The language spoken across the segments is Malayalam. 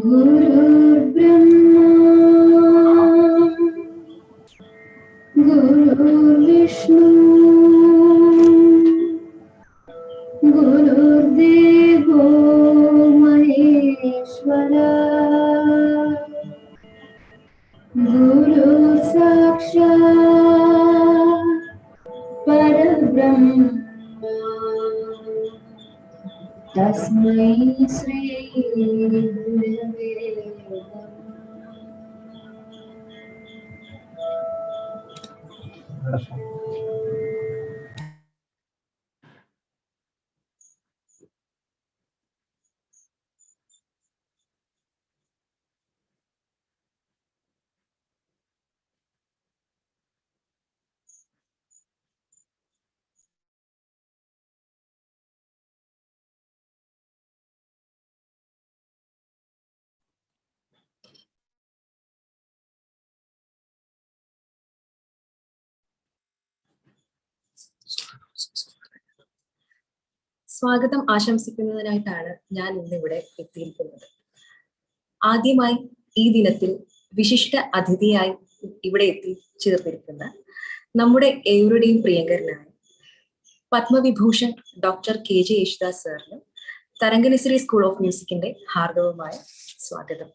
गुरुर्ब्रह्मा गुरुर्विष्णु गुरुर्देवो महेश्वरा गुरु साक्षात् परब्रह्म तस्मै श्री गुरवे नमः। സ്വാഗതം ആശംസിക്കുന്നതിനായിട്ടാണ് ഞാൻ ഇന്നിവിടെ എത്തിയിരിക്കുന്നത്. ആദ്യമായി ഈ ദിനത്തിൽ വിശിഷ്ട അതിഥിയായി ഇവിടെ എത്തിച്ചേർന്നിരിക്കുന്ന നമ്മുടെ ഏവരുടെയും പ്രിയങ്കരനായ പത്മവിഭൂഷൺ ഡോക്ടർ KJ യേശുദാസ് സാറിന് തരംഗലിശ്രീ സ്കൂൾ ഓഫ് മ്യൂസിക്കിന്റെ ഹാർദവമായ സ്വാഗതം.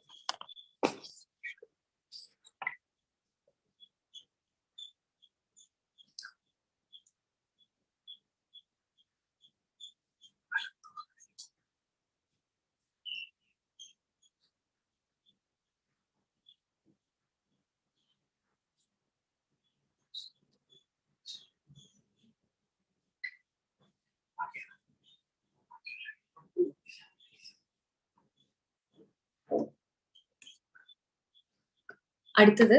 അടുത്തത്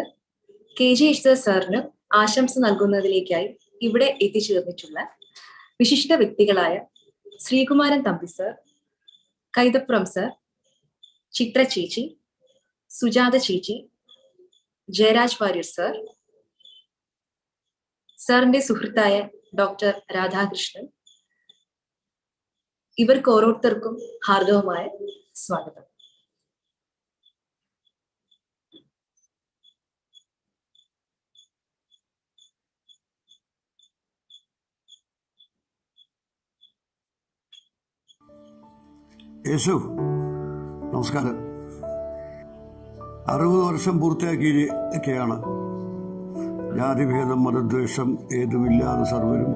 KJ യേശുദാസ് സാറിന് ആശംസ നൽകുന്നതിലേക്കായി ഇവിടെ എത്തിച്ചേർന്നിട്ടുള്ള വിശിഷ്ട വ്യക്തികളായ ശ്രീകുമാരൻ തമ്പി സർ, കൈതപ്രം സർ, ചിത്ര ചേച്ചി, സുജാത ചേച്ചി, ജയരാജ് വാര്യർ സർ, സാറിന്റെ സുഹൃത്തായ ഡോക്ടർ രാധാകൃഷ്ണൻ, ഇവർക്ക് ഓരോരുത്തർക്കും ഹാർദവമായ സ്വാഗതം. യേശു, നമസ്കാരം. 60 വർഷം പൂർത്തിയാക്കിയിരിക്കുകയാണ്. ജാതിഭേദം മതദ്വേഷം ഏതുമില്ലാതെ സർവരും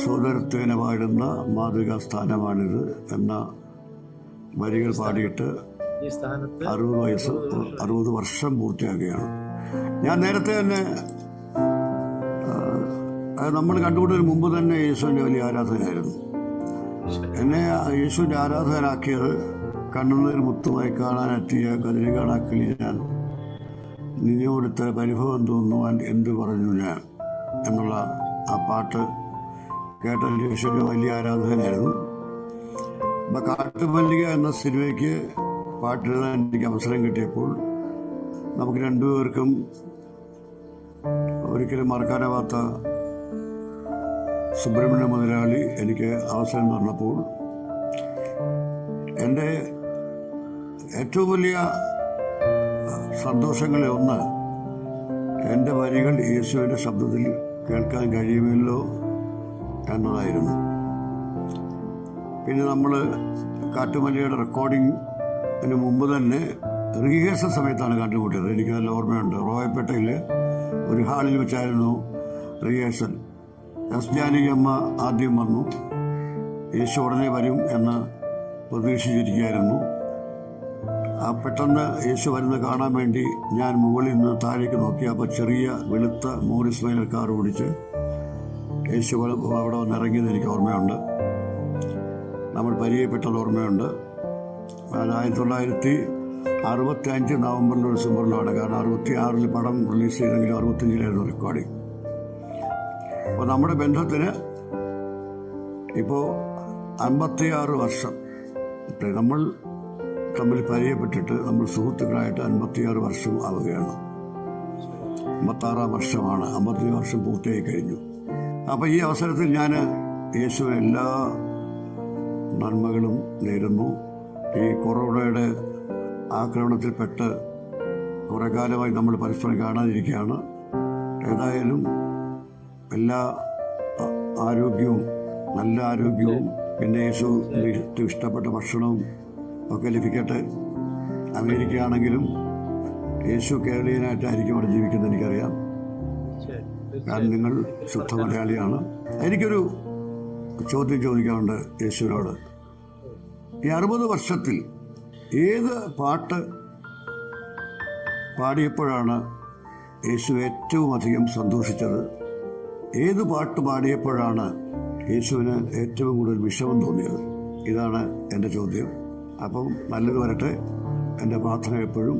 സോദരത്വേന വാഴുന്ന മാതൃകാ സ്ഥാനമാണിത് എന്ന വരികൾ പാടിയിട്ട് 60 വർഷം പൂർത്തിയാക്കുകയാണ്. ഞാൻ നേരത്തെ തന്നെ നമ്മൾ കണ്ടുകൊണ്ടതിന് മുമ്പ് തന്നെ യേശുവിൻ്റെ വലിയ ആരാധനയായിരുന്നു. എന്നെ യേശുവിൻ്റെ ആരാധകനാക്കിയത് കണ്ണുനീർ മുത്തുമായി കാണാനെത്തിയ കതിരി കാണാക്കിളി ഞാൻ നിന്നോടുത്ത പരിഭവം തോന്നുവാൻ എന്ത് പറഞ്ഞു ഞാൻ എന്നുള്ള ആ പാട്ട് കേട്ട യേശുവിൻ്റെ വലിയ ആരാധകനായിരുന്നു. അപ്പം കാട്ടുമല്ലിക എന്ന സിനിമയ്ക്ക് പാട്ടെഴുതാൻ എനിക്ക് അവസരം കിട്ടിയപ്പോൾ നമുക്ക് രണ്ടുപേർക്കും ഒരിക്കലും മറക്കാനാവാത്ത സുബ്രഹ്മണ്യ മുതലാളി എനിക്ക് അവസരം തന്നപ്പോൾ എൻ്റെ ഏറ്റവും വലിയ സന്തോഷങ്ങളിൽ ഒന്ന് എൻ്റെ വരികൾ യേശുവിൻ്റെ ശബ്ദത്തിൽ കേൾക്കാൻ കഴിയുമല്ലോ എന്നതായിരുന്നു. പിന്നെ നമ്മൾ കാട്ടുമല്ലിയുടെ റെക്കോർഡിങ്ങിന് മുമ്പ് തന്നെ റിഹേഴ്സൽ സമയത്താണ് കണ്ടുമുട്ടിയത്. എനിക്ക് നല്ല ഓർമ്മയുണ്ട്. റോയപ്പേട്ടയിൽ ഒരു ഹാളിൽ വെച്ചായിരുന്നു റിഹേഴ്സൽ. എസ് ജാനകിയമ്മ ആദ്യം വന്നു. യേശു ഉടനെ വരും എന്ന് പ്രതീക്ഷിച്ചിരിക്കുകയായിരുന്നു. പെട്ടെന്ന് യേശു വരുന്നത് കാണാൻ വേണ്ടി ഞാൻ മുകളിൽ നിന്ന് താഴേക്ക് നോക്കി. അപ്പോൾ ചെറിയ വെളുത്ത മോറിസ് മൈനർ കാർ ഓടിച്ച് യേശു അവിടെ വന്നിറങ്ങിയത് എനിക്ക് ഓർമ്മയുണ്ട്. നമ്മൾ പരിചയപ്പെട്ടത് ഓർമ്മയുണ്ട്. 1965 നവംബറിലോ ഡിസംബറിലാണ്. കാരണം 66 പടം റിലീസ് ചെയ്തെങ്കിലും 65 റെക്കോർഡിങ്. അപ്പോൾ നമ്മുടെ ബന്ധത്തിന് ഇപ്പോൾ 56 വർഷം. നമ്മൾ തമ്മിൽ പരിചയപ്പെട്ടിട്ട് നമ്മൾ സുഹൃത്തുക്കളായിട്ട് 56 വർഷം ആവുകയാണ്. 56-ാം വർഷമാണ്. 57 വർഷം പൂർത്തിയായി കഴിഞ്ഞു. അപ്പോൾ ഈ അവസരത്തിൽ ഞാൻ യേശുവിന് എല്ലാ നന്മകളും നേരുന്നു. ഈ കൊറോണയുടെ ആക്രമണത്തിൽപ്പെട്ട് കുറേ കാലമായി നമ്മൾ പരസ്പരം കാണാതിരിക്കുകയാണ്. ഏതായാലും എല്ലാ ആരോഗ്യവും, നല്ല ആരോഗ്യവും, പിന്നെ യേശു ഇഷ്ടപ്പെട്ട ഭക്ഷണവും ഒക്കെ ലഭിക്കട്ടെ. അമേരിക്ക ആണെങ്കിലും യേശു കേരളീയനായിട്ടായിരിക്കും അവിടെ ജീവിക്കുന്നത് എനിക്കറിയാം. കാരണം നിങ്ങൾ ശുദ്ധ മലയാളിയാണ്. എനിക്കൊരു ചോദ്യം ചോദിക്കാറുണ്ട് യേശുവിനോട്. ഈ 60 വർഷത്തിൽ ഏത് പാട്ട് പാടിയപ്പോഴാണ് യേശു ഏറ്റവും അധികം സന്തോഷിച്ചത്? ഏത് പാട്ട് പാടിയപ്പോഴാണ് യേശുവിന് ഏറ്റവും കൂടുതൽ വിഷമം തോന്നിയത്? ഇതാണ് എൻ്റെ ചോദ്യം. അപ്പം നല്ലത് വരട്ടെ. എൻ്റെ പ്രാർത്ഥന എപ്പോഴും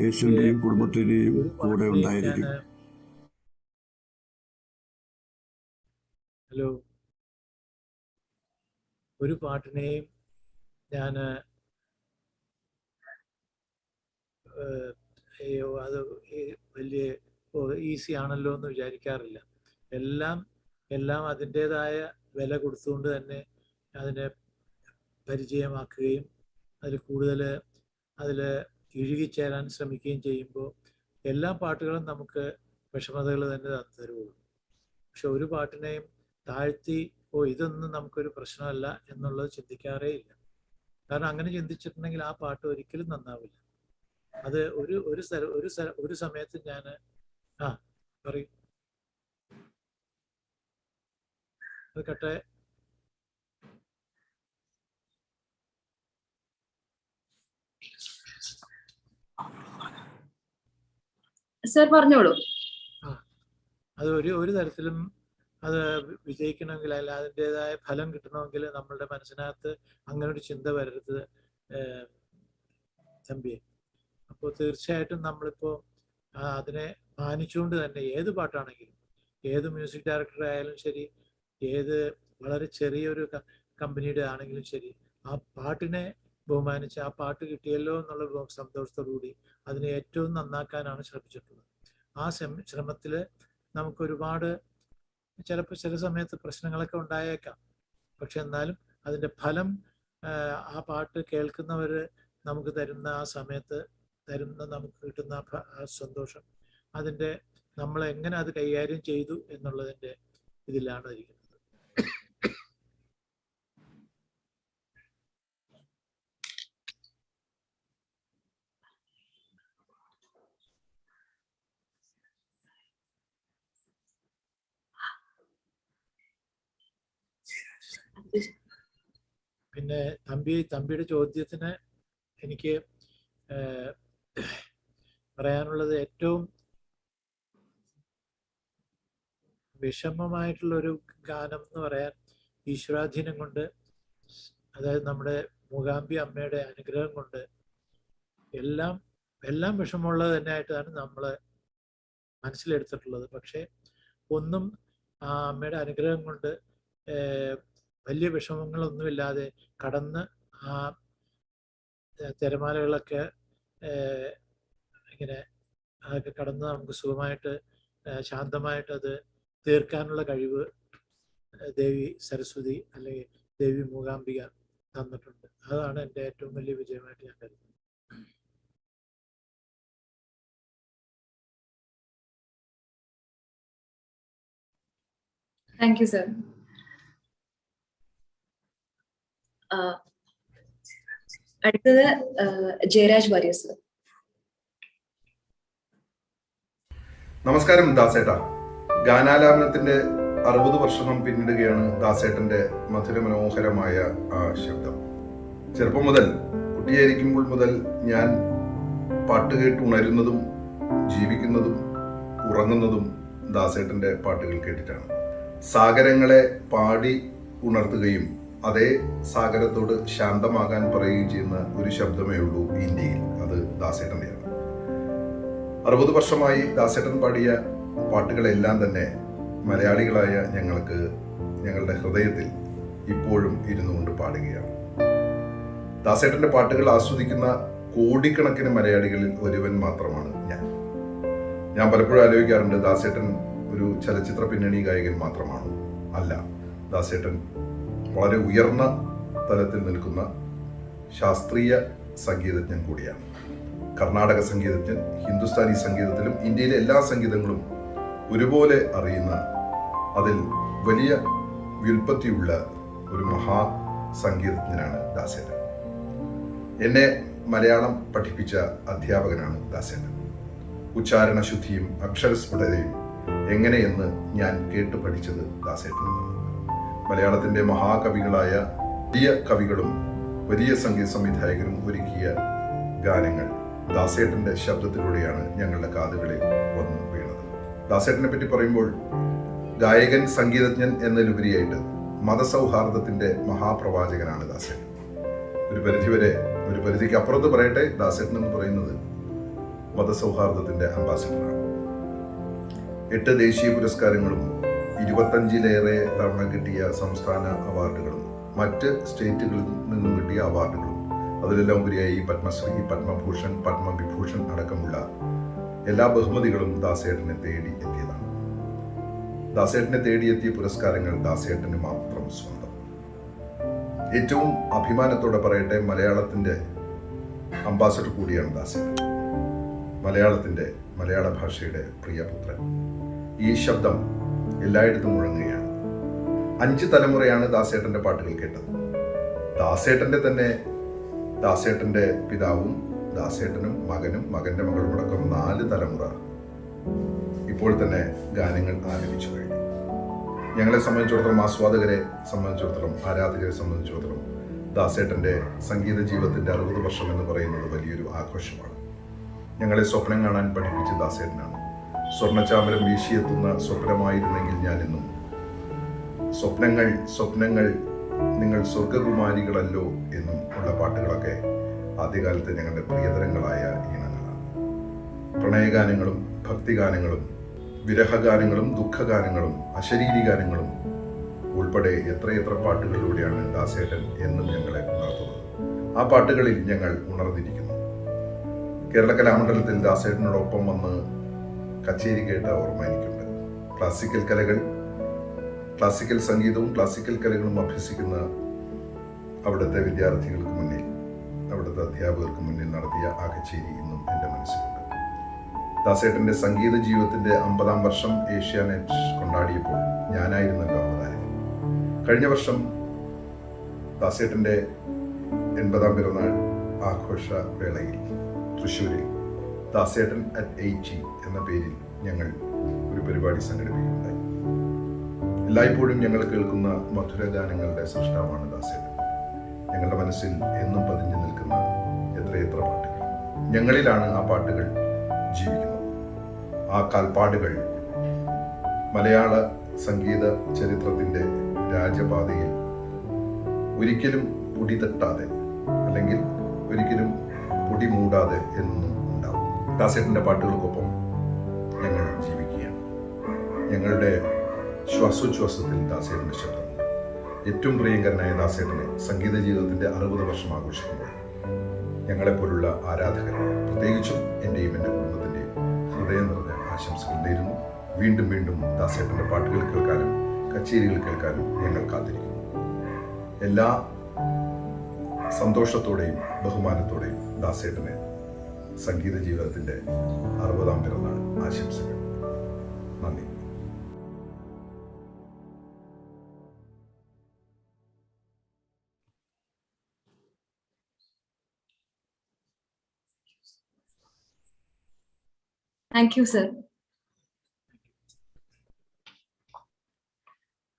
യേശുവിൻ്റെയും കുടുംബത്തിൻ്റെയും കൂടെ ഉണ്ടായിരിക്കും. ഹലോ, ഒരു പാട്ടിനെയും ഞാൻ അത് വലിയ ഈസി ആണല്ലോ എന്ന് വിചാരിക്കാറില്ല. എല്ലാം അതിൻ്റേതായ വില കൊടുത്തുകൊണ്ട് തന്നെ അതിനെ പരിചയമാക്കുകയും അതിൽ ഇഴുകിച്ചേരാൻ ശ്രമിക്കുകയും ചെയ്യുമ്പോൾ എല്ലാ പാട്ടുകളും നമുക്ക് വിഷമതകൾ തന്നെ തരുള്ളൂ. പക്ഷെ ഒരു പാട്ടിനെയും താഴ്ത്തി ഇതൊന്നും നമുക്കൊരു പ്രശ്നമല്ല എന്നുള്ളത് ചിന്തിക്കാറേ ഇല്ല. കാരണം അങ്ങനെ ചിന്തിച്ചിട്ടുണ്ടെങ്കിൽ ആ പാട്ട് ഒരിക്കലും നന്നാവില്ല. അത് ഒരു സമയത്ത് ഞാൻ പറയും അത് കട്ടെ. സർ പറഞ്ഞോളൂ. അത് ഒരു തരത്തിലും അത് വിജയിക്കണമെങ്കിൽ അല്ല അതിൻ്റെതായ ഫലം കിട്ടണമെങ്കിൽ നമ്മളുടെ മനസ്സിനകത്ത് അങ്ങനെ ഒരു ചിന്ത വരരുത് തമ്പിയെ. അപ്പോൾ തീർച്ചയായിട്ടും നമ്മളിപ്പോൾ അതിനെ മാനിച്ചുകൊണ്ട് തന്നെ ഏത് പാട്ടാണെങ്കിലും, ഏത് മ്യൂസിക് ഡയറക്ടർ ആയാലും ശരി, ഏത് വളരെ ചെറിയൊരു കമ്പനിയുടെ ആണെങ്കിലും ശരി, ആ പാട്ടിനെ ബഹുമാനിച്ച് ആ പാട്ട് കിട്ടിയല്ലോ എന്നുള്ള സന്തോഷത്തോടുകൂടി അതിനെ ഏറ്റവും നന്നാക്കാനാണ് ശ്രമിച്ചിട്ടുള്ളത്. ആ ശ്രമത്തിൽ നമുക്കൊരുപാട് ചിലപ്പോൾ ചില സമയത്ത് പ്രശ്നങ്ങളൊക്കെ ഉണ്ടായേക്കാം. പക്ഷെ എന്നാലും അതിൻ്റെ ഫലം ആ പാട്ട് കേൾക്കുന്നവർ നമുക്ക് തരുന്ന ആ സമയത്ത് നമുക്ക് കിട്ടുന്ന ആ സന്തോഷം, അതിൻ്റെ നമ്മൾ എങ്ങനെ അത് കൈകാര്യം ചെയ്തു എന്നുള്ളതിൻ്റെ ഇതിലാണ് ഇരിക്കുന്നത്. പിന്നെ തമ്പിയുടെ ചോദ്യത്തിന് എനിക്ക് പറയാനുള്ളത്, ഏറ്റവും വിഷമമായിട്ടുള്ളൊരു ഗാനം എന്ന് പറയാൻ ഈശ്വരാധീനം കൊണ്ട്, അതായത് നമ്മുടെ മൂകാംബി അമ്മയുടെ അനുഗ്രഹം കൊണ്ട് എല്ലാം വിഷമമുള്ളത് തന്നെയായിട്ടാണ് നമ്മൾ മനസ്സിലെടുത്തിട്ടുള്ളത്. പക്ഷെ ഒന്നും ആ അമ്മയുടെ അനുഗ്രഹം കൊണ്ട് വലിയ വിഷമങ്ങളൊന്നുമില്ലാതെ കടന്ന് ആ തിരമാലകളൊക്കെ ഇങ്ങനെ അതൊക്കെ കടന്ന് നമുക്ക് സുഖമായിട്ട് ശാന്തമായിട്ട് അത് തീർക്കാനുള്ള കഴിവ് ദേവി സരസ്വതി അല്ലെങ്കിൽ ദേവി മൂകാംബിക തന്നിട്ടുണ്ട്. അതാണ് എൻ്റെ ഏറ്റവും വലിയ വിജയമായിട്ട് ഞാൻ കരുതുന്നത്. Thank you sir. അടുത്തത് ജയരാജ് വാര്യർ സർ. നമസ്കാരം ദാസേട്ട. ഗാനാലാപനത്തിന്റെ 60 വർഷം പിന്നിടുകയാണ് ദാസേട്ടന്റെ മധുരമനോഹരമായ ആ ശബ്ദം. ചെറുപ്പം മുതൽ, കുട്ടിയായിരിക്കുമ്പോൾ മുതൽ ഞാൻ പാട്ട് കേട്ട് ഉണരുന്നതും ജീവിക്കുന്നതും ഉറങ്ങുന്നതും ദാസേട്ടന്റെ പാട്ടുകൾ കേട്ടിട്ടാണ്. സാഗരങ്ങളെ പാടി ഉണർത്തുകയും അതേ സാഗരത്തോട് ശാന്തമാകാൻ പറയുകയും ചെയ്യുന്ന ഒരു ശബ്ദമേ ഉള്ളൂ ഇന്ത്യയിൽ, അത് ദാസേട്ടൻ്റെയാണ്. 60 വർഷമായി ദാസേട്ടൻ പാടിയ പാട്ടുകളെല്ലാം തന്നെ മലയാളികളായ ഞങ്ങൾക്ക് ഞങ്ങളുടെ ഹൃദയത്തിൽ ഇപ്പോഴും ഇരുന്നു കൊണ്ട് പാടുകയാണ്. ദാസേട്ടൻ്റെ പാട്ടുകൾ ആസ്വദിക്കുന്ന കോടിക്കണക്കിന് മലയാളികളിൽ ഒരുവൻ മാത്രമാണ് ഞാൻ പലപ്പോഴും ആലോചിക്കാറുണ്ട്, ദാസേട്ടൻ ഒരു ചലച്ചിത്ര പിന്നണി ഗായകൻ മാത്രമാണോ? അല്ല, ദാസേട്ടൻ വളരെ ഉയർന്ന തലത്തിൽ നിൽക്കുന്ന ശാസ്ത്രീയ സംഗീതജ്ഞൻ കൂടിയാണ്. കർണാടക സംഗീതജ്ഞൻ, ഹിന്ദുസ്ഥാനി സംഗീതത്തിലും ഇന്ത്യയിലെ എല്ലാ സംഗീതങ്ങളും ഒരുപോലെ അറിയുന്ന, അതിൽ വലിയ വ്യുൽപ്പത്തിയുള്ള ഒരു മഹാ സംഗീതജ്ഞനാണ് ദാസേട്ടൻ. എന്നെ മലയാളം പഠിപ്പിച്ച അധ്യാപകനാണ് ദാസേട്ടൻ. ഉച്ചാരണ ശുദ്ധിയും അക്ഷരസ്ഫുടതയും എങ്ങനെയെന്ന് ഞാൻ കേട്ടു പഠിച്ചത് ദാസേട്ടൻ. മലയാളത്തിൻ്റെ മഹാകവികളായ വലിയ കവികളും വലിയ സംഗീത സംവിധായകരും ഒരുക്കിയ ഗാനങ്ങൾ ദാസേട്ടൻ്റെ ശബ്ദത്തിലൂടെയാണ് ഞങ്ങളുടെ കാതുകളിൽ വന്നു വീണത്. ദാസേട്ടനെ പറ്റി പറയുമ്പോൾ ഗായകൻ, സംഗീതജ്ഞൻ എന്നതിലുപരിയായിട്ട് മതസൗഹാർദ്ദത്തിൻ്റെ മഹാപ്രവാചകനാണ് ദാസേട്ടൻ. ഒരു പരിധിക്ക് അപ്പുറത്ത് പറയട്ടെ, ദാസേട്ടൻ എന്ന് പറയുന്നത് മതസൗഹാർദ്ദത്തിൻ്റെ അംബാസിഡറാണ്. 8 ദേശീയ പുരസ്കാരങ്ങളും 25-ലേറെ തവണ കിട്ടിയ സംസ്ഥാന അവാർഡുകളും മറ്റ് സ്റ്റേറ്റുകളിൽ നിന്നും കിട്ടിയ അവാർഡുകളും, അതിലെല്ലാം ഉപരിയായി പത്മശ്രീ, പത്മഭൂഷൺ, പത്മവിഭൂഷൺ അടക്കമുള്ള എല്ലാ ബഹുമതികളും ദാസേട്ടനെ തേടി എത്തിയതാണ്. ദാസേട്ടനെ തേടിയെത്തിയ പുരസ്കാരങ്ങൾ ദാസേട്ടന് മാത്രം സ്വന്തം. ഏറ്റവും അഭിമാനത്തോടെ പറയട്ടെ, മലയാളത്തിൻ്റെ അംബാസഡർ കൂടിയാണ് ദാസേട്ടൻ. മലയാള ഭാഷയുടെ പ്രിയപുത്രൻ. ഈ ശബ്ദം എല്ലായിടത്തും മുഴങ്ങുകയാണ്. 5 തലമുറയാണ് ദാസേട്ടൻ്റെ പാട്ടുകൾ കേട്ടത്. ദാസേട്ടൻ്റെ പിതാവും ദാസേട്ടനും മകനും മകൻ്റെ മകളും അടക്കം 4 തലമുറ ഇപ്പോൾ തന്നെ ഗാനങ്ങൾ ആലപിച്ചു കഴിഞ്ഞു. ഞങ്ങളെ സംബന്ധിച്ചിടത്തോളം, ആസ്വാദകരെ സംബന്ധിച്ചിടത്തോളം, ആരാധകരെ സംബന്ധിച്ചിടത്തോളം ദാസേട്ടൻ്റെ സംഗീത ജീവിതത്തിൻ്റെ 60 വർഷം എന്ന് പറയുന്നത് വലിയൊരു ആഘോഷമാണ്. ഞങ്ങളെ സ്വപ്നം കാണാൻ പഠിപ്പിച്ച ദാസേട്ടനാണ്. സ്വർണ്ണച്ചാമരം വീശിയെത്തുന്ന സ്വപ്നമായിരുന്നെങ്കിൽ ഞാനെന്നും, സ്വപ്നങ്ങൾ നിങ്ങൾ സ്വർഗകുമാരികളല്ലോ എന്നും ഉള്ള പാട്ടുകളൊക്കെ ആദ്യകാലത്ത് ഞങ്ങളുടെ പ്രിയതരങ്ങളായ ഈണങ്ങളാണ്. പ്രണയഗാനങ്ങളും ഭക്തിഗാനങ്ങളും വിരഹഗാനങ്ങളും ദുഃഖഗാനങ്ങളും അശരീരി ഗാനങ്ങളും ഉൾപ്പെടെ എത്രയെത്ര പാട്ടുകളിലൂടെയാണ് ദാസേട്ടൻ എന്നും ഞങ്ങളെ ഉണർത്തുന്നത്. ആ പാട്ടുകളിൽ ഞങ്ങൾ ഉണർന്നിരിക്കുന്നു. കേരള കലാമണ്ഡലത്തിൽ ദാസേട്ടനോടൊപ്പം വന്ന് കച്ചേരി കേട്ട ഓർമ്മ എനിക്കുണ്ട്. ക്ലാസിക്കൽ സംഗീതവും ക്ലാസിക്കൽ കലകളും അഭ്യസിക്കുന്ന അവിടുത്തെ വിദ്യാർത്ഥികൾക്ക് മുന്നിൽ, അവിടുത്തെ അധ്യാപകർക്ക് മുന്നിൽ നടത്തിയ ആ കച്ചേരി ഇന്നും എൻ്റെ മനസ്സിലുണ്ട്. ദാസേട്ടൻ്റെ സംഗീത ജീവിതത്തിൻ്റെ 50-ാം വർഷം ഏഷ്യാനെറ്റ് കൊണ്ടാടിയപ്പോൾ ഞാനായിരുന്നല്ലോ അവതാരകൻ. കഴിഞ്ഞ വർഷം ദാസേട്ടൻ്റെ 80-ാം പിറന്നാൾ ആഘോഷ വേളയിൽ തൃശ്ശൂരിൽ ദാസേട്ടൻ അറ്റ് 80 എന്ന പേരിൽ ഞങ്ങൾ ഒരു പരിപാടി സംഘടിപ്പിക്കുകയുണ്ടായി. എല്ലായ്പ്പോഴും ഞങ്ങൾ കേൾക്കുന്ന മധുരഗാനങ്ങളുടെ സൃഷ്ടാവാണ് ദാസേട്ടൻ. ഞങ്ങളുടെ മനസ്സിൽ എന്നും പതിഞ്ഞു നിൽക്കുന്ന എത്രയെത്ര പാട്ടുകൾ. ഞങ്ങളിലാണ് ആ പാട്ടുകൾ ജീവിക്കുന്നത്. ആ കാൽപ്പാടുകൾ മലയാള സംഗീത ചരിത്രത്തിൻ്റെ രാജപാതയിൽ ഒരിക്കലും പൊടി തട്ടാതെ, അല്ലെങ്കിൽ ഒരിക്കലും പൊടി മൂടാതെ എന്നും ഉണ്ടാവും. ദാസേട്ടൻ്റെ പാട്ടുകൾക്കൊപ്പം ഞങ്ങൾ ജീവിക്കുകയാണ്. ഞങ്ങളുടെ ശ്വാസോച്ഛ്വാസത്തിൽ ദാസേട്ടൻ്റെ ശബ്ദമുണ്ട്. ഏറ്റവും പ്രിയങ്കരനായ ദാസേട്ടനെ സംഗീത ജീവിതത്തിൻ്റെ 60 വർഷം ആഘോഷിക്കുമ്പോൾ ഞങ്ങളെപ്പോലുള്ള ആരാധകർ, പ്രത്യേകിച്ചും എൻ്റെയും എൻ്റെ കുടുംബത്തിൻ്റെയും ഹൃദയം നിറഞ്ഞ ആശംസകൾ നേരുന്നു. വീണ്ടും വീണ്ടും ദാസേട്ടൻ്റെ പാട്ടുകൾ കേൾക്കാനും കച്ചേരികൾ കേൾക്കാനും ഞങ്ങൾ കാത്തിരിക്കുന്നു. എല്ലാ സന്തോഷത്തോടെയും ബഹുമാനത്തോടെയും ദാസേട്ടന് സംഗീത ജീവിതത്തിൻ്റെ 60-ാം പിറന്നാൾ ആശംസകൾ. നന്ദി. Thank you sir.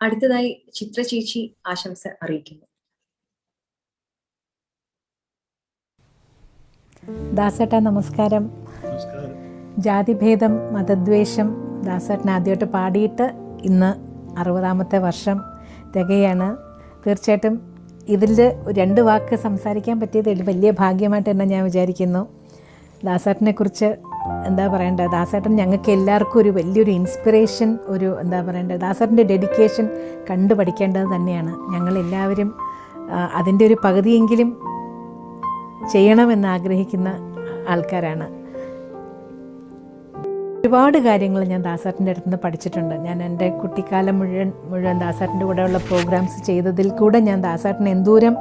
അടുത്തതായി ചിത്ര ചേച്ചി ആശംസ അറിയിക്കുന്നു. ദാസേട്ട നമസ്കാരം. ജാതിഭേദം മതദ്വേഷം ദാസേട്ടൻ ആദ്യമായിട്ട് പാടിയിട്ട് ഇന്ന് 60-ാമത്തെ വർഷം തികയാണ്. തീർച്ചയായിട്ടും ഇതിൽ 2 വാക്ക് സംസാരിക്കാൻ പറ്റിയത് വലിയ ഭാഗ്യമായിട്ട് തന്നെ ഞാൻ വിചാരിക്കുന്നു. ദാസേട്ടനെ കുറിച്ച് എന്താ പറയേണ്ടത്, ദാസേട്ടൻ ഞങ്ങൾക്ക് എല്ലാവർക്കും ഒരു വലിയൊരു ഇൻസ്പിറേഷൻ, എന്താ പറയേണ്ടത്, ദാസേട്ടൻ്റെ ഡെഡിക്കേഷൻ കണ്ടു പഠിക്കേണ്ടത് തന്നെയാണ്. ഞങ്ങളെല്ലാവരും അതിൻ്റെ ഒരു പകുതിയെങ്കിലും ചെയ്യണമെന്ന് ആഗ്രഹിക്കുന്ന ആൾക്കാരാണ്. ഒരുപാട് കാര്യങ്ങൾ ഞാൻ ദാസേട്ടൻ്റെ അടുത്ത് നിന്ന് പഠിച്ചിട്ടുണ്ട്. ഞാൻ എൻ്റെ കുട്ടിക്കാലം മുഴുവൻ ദാസേട്ടൻ്റെ കൂടെയുള്ള പ്രോഗ്രാംസ് ചെയ്തതിൽ കൂടെ ഞാൻ ദാസേട്ടന് എന്തോരം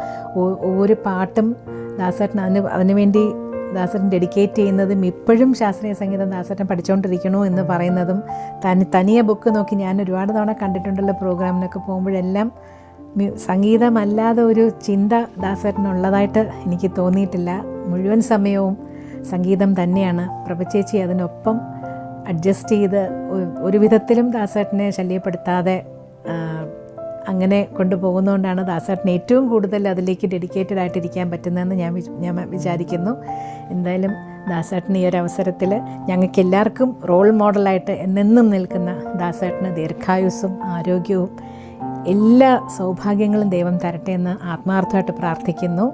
ഒരു പാട്ടും ദാസേട്ടൻ അതിനുവേണ്ടി ദാസേട്ടൻ ഡെഡിക്കേറ്റ് ചെയ്യുന്നതും ഇപ്പോഴും ശാസ്ത്രീയ സംഗീതം ദാസേട്ടൻ പഠിച്ചുകൊണ്ടിരിക്കണോ എന്ന് പറയുന്നതും തനിയെ ബുക്ക് നോക്കി ഞാൻ ഒരുപാട് തവണ കണ്ടിട്ടുണ്ടല്ലോ പ്രോഗ്രാമിനൊക്കെ പോകുമ്പോഴെല്ലാം സംഗീതമല്ലാതെ ഒരു ചിന്ത ദാസേട്ടനുള്ളതായിട്ട് എനിക്ക് തോന്നിയിട്ടില്ല. മുഴുവൻ സമയവും സംഗീതം തന്നെയാണ്. പ്രഭചേച്ചി അതിനൊപ്പം അഡ്ജസ്റ്റ് ചെയ്ത് ഒരു വിധത്തിലും ദാസേട്ടനെ ശല്യപ്പെടുത്താതെ അങ്ങനെ കൊണ്ടുപോകുന്നതുകൊണ്ടാണ് ദാസേട്ടന് ഏറ്റവും കൂടുതൽ അതിലേക്ക് ഡെഡിക്കേറ്റഡ് ആയിട്ടിരിക്കാൻ പറ്റുന്നതെന്ന് ഞാൻ വിചാരിക്കുന്നു. എന്തായാലും ദാസേട്ടന് ഈ ഒരു അവസരത്തിൽ ഞങ്ങൾക്ക് എല്ലാവർക്കും റോൾ മോഡലായിട്ട് എന്നെന്നും നിൽക്കുന്ന ദാസേട്ടന് ദീർഘായുസ്സും ആരോഗ്യവും എല്ലാ സൗഭാഗ്യങ്ങളും ദൈവം തരട്ടെ എന്ന് ആത്മാർത്ഥമായിട്ട് പ്രാർത്ഥിക്കുന്നു.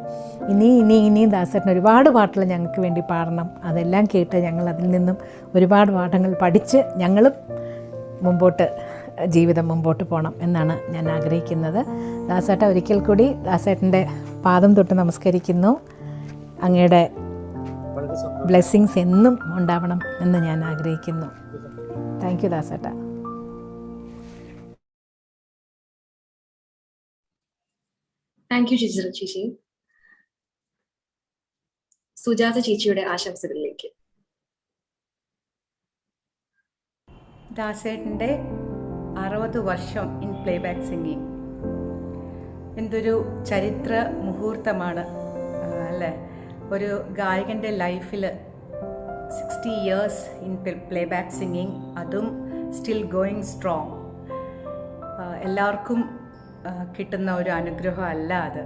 ഇനിയും ദാസേട്ടന് ഒരുപാട് പാട്ടുകൾ ഞങ്ങൾക്ക് വേണ്ടി പാടണം. അതെല്ലാം കേട്ട് ഞങ്ങൾ അതിൽ നിന്നും ഒരുപാട് പാഠങ്ങൾ പഠിച്ച് ഞങ്ങളും ജീവിതം മുമ്പോട്ട് പോകണം എന്നാണ് ഞാൻ ആഗ്രഹിക്കുന്നത്. ദാസേട്ട ഒരിക്കൽ കൂടി ദാസേട്ടൻ്റെ പാദം തൊട്ട് നമസ്കരിക്കുന്നു. അങ്ങയുടെ ബ്ലെസ്സിങ്സ് എന്നും ഉണ്ടാവണം എന്ന് ഞാൻ ആഗ്രഹിക്കുന്നു. താങ്ക് യു ദാസേട്ട. താങ്ക് യു ചേച്ചി. സുജാത ചേച്ചിയുടെ ആശംസകളിലേക്ക്. ദാസേട്ടൻ്റെ 60 വർഷം ഇൻ പ്ലേബാക്ക് സിംഗിങ് എന്തൊരു ചരിത്ര മുഹൂർത്തമാണ് അല്ലേ? ഒരു ഗായകൻ്റെ ലൈഫിൽ 60 years ഇൻ പ്ലേബാക്ക് സിംഗിങ്, അതും സ്റ്റിൽ ഗോയിങ് സ്ട്രോങ്. എല്ലാവർക്കും കിട്ടുന്ന ഒരു അനുഗ്രഹം അല്ല അത്.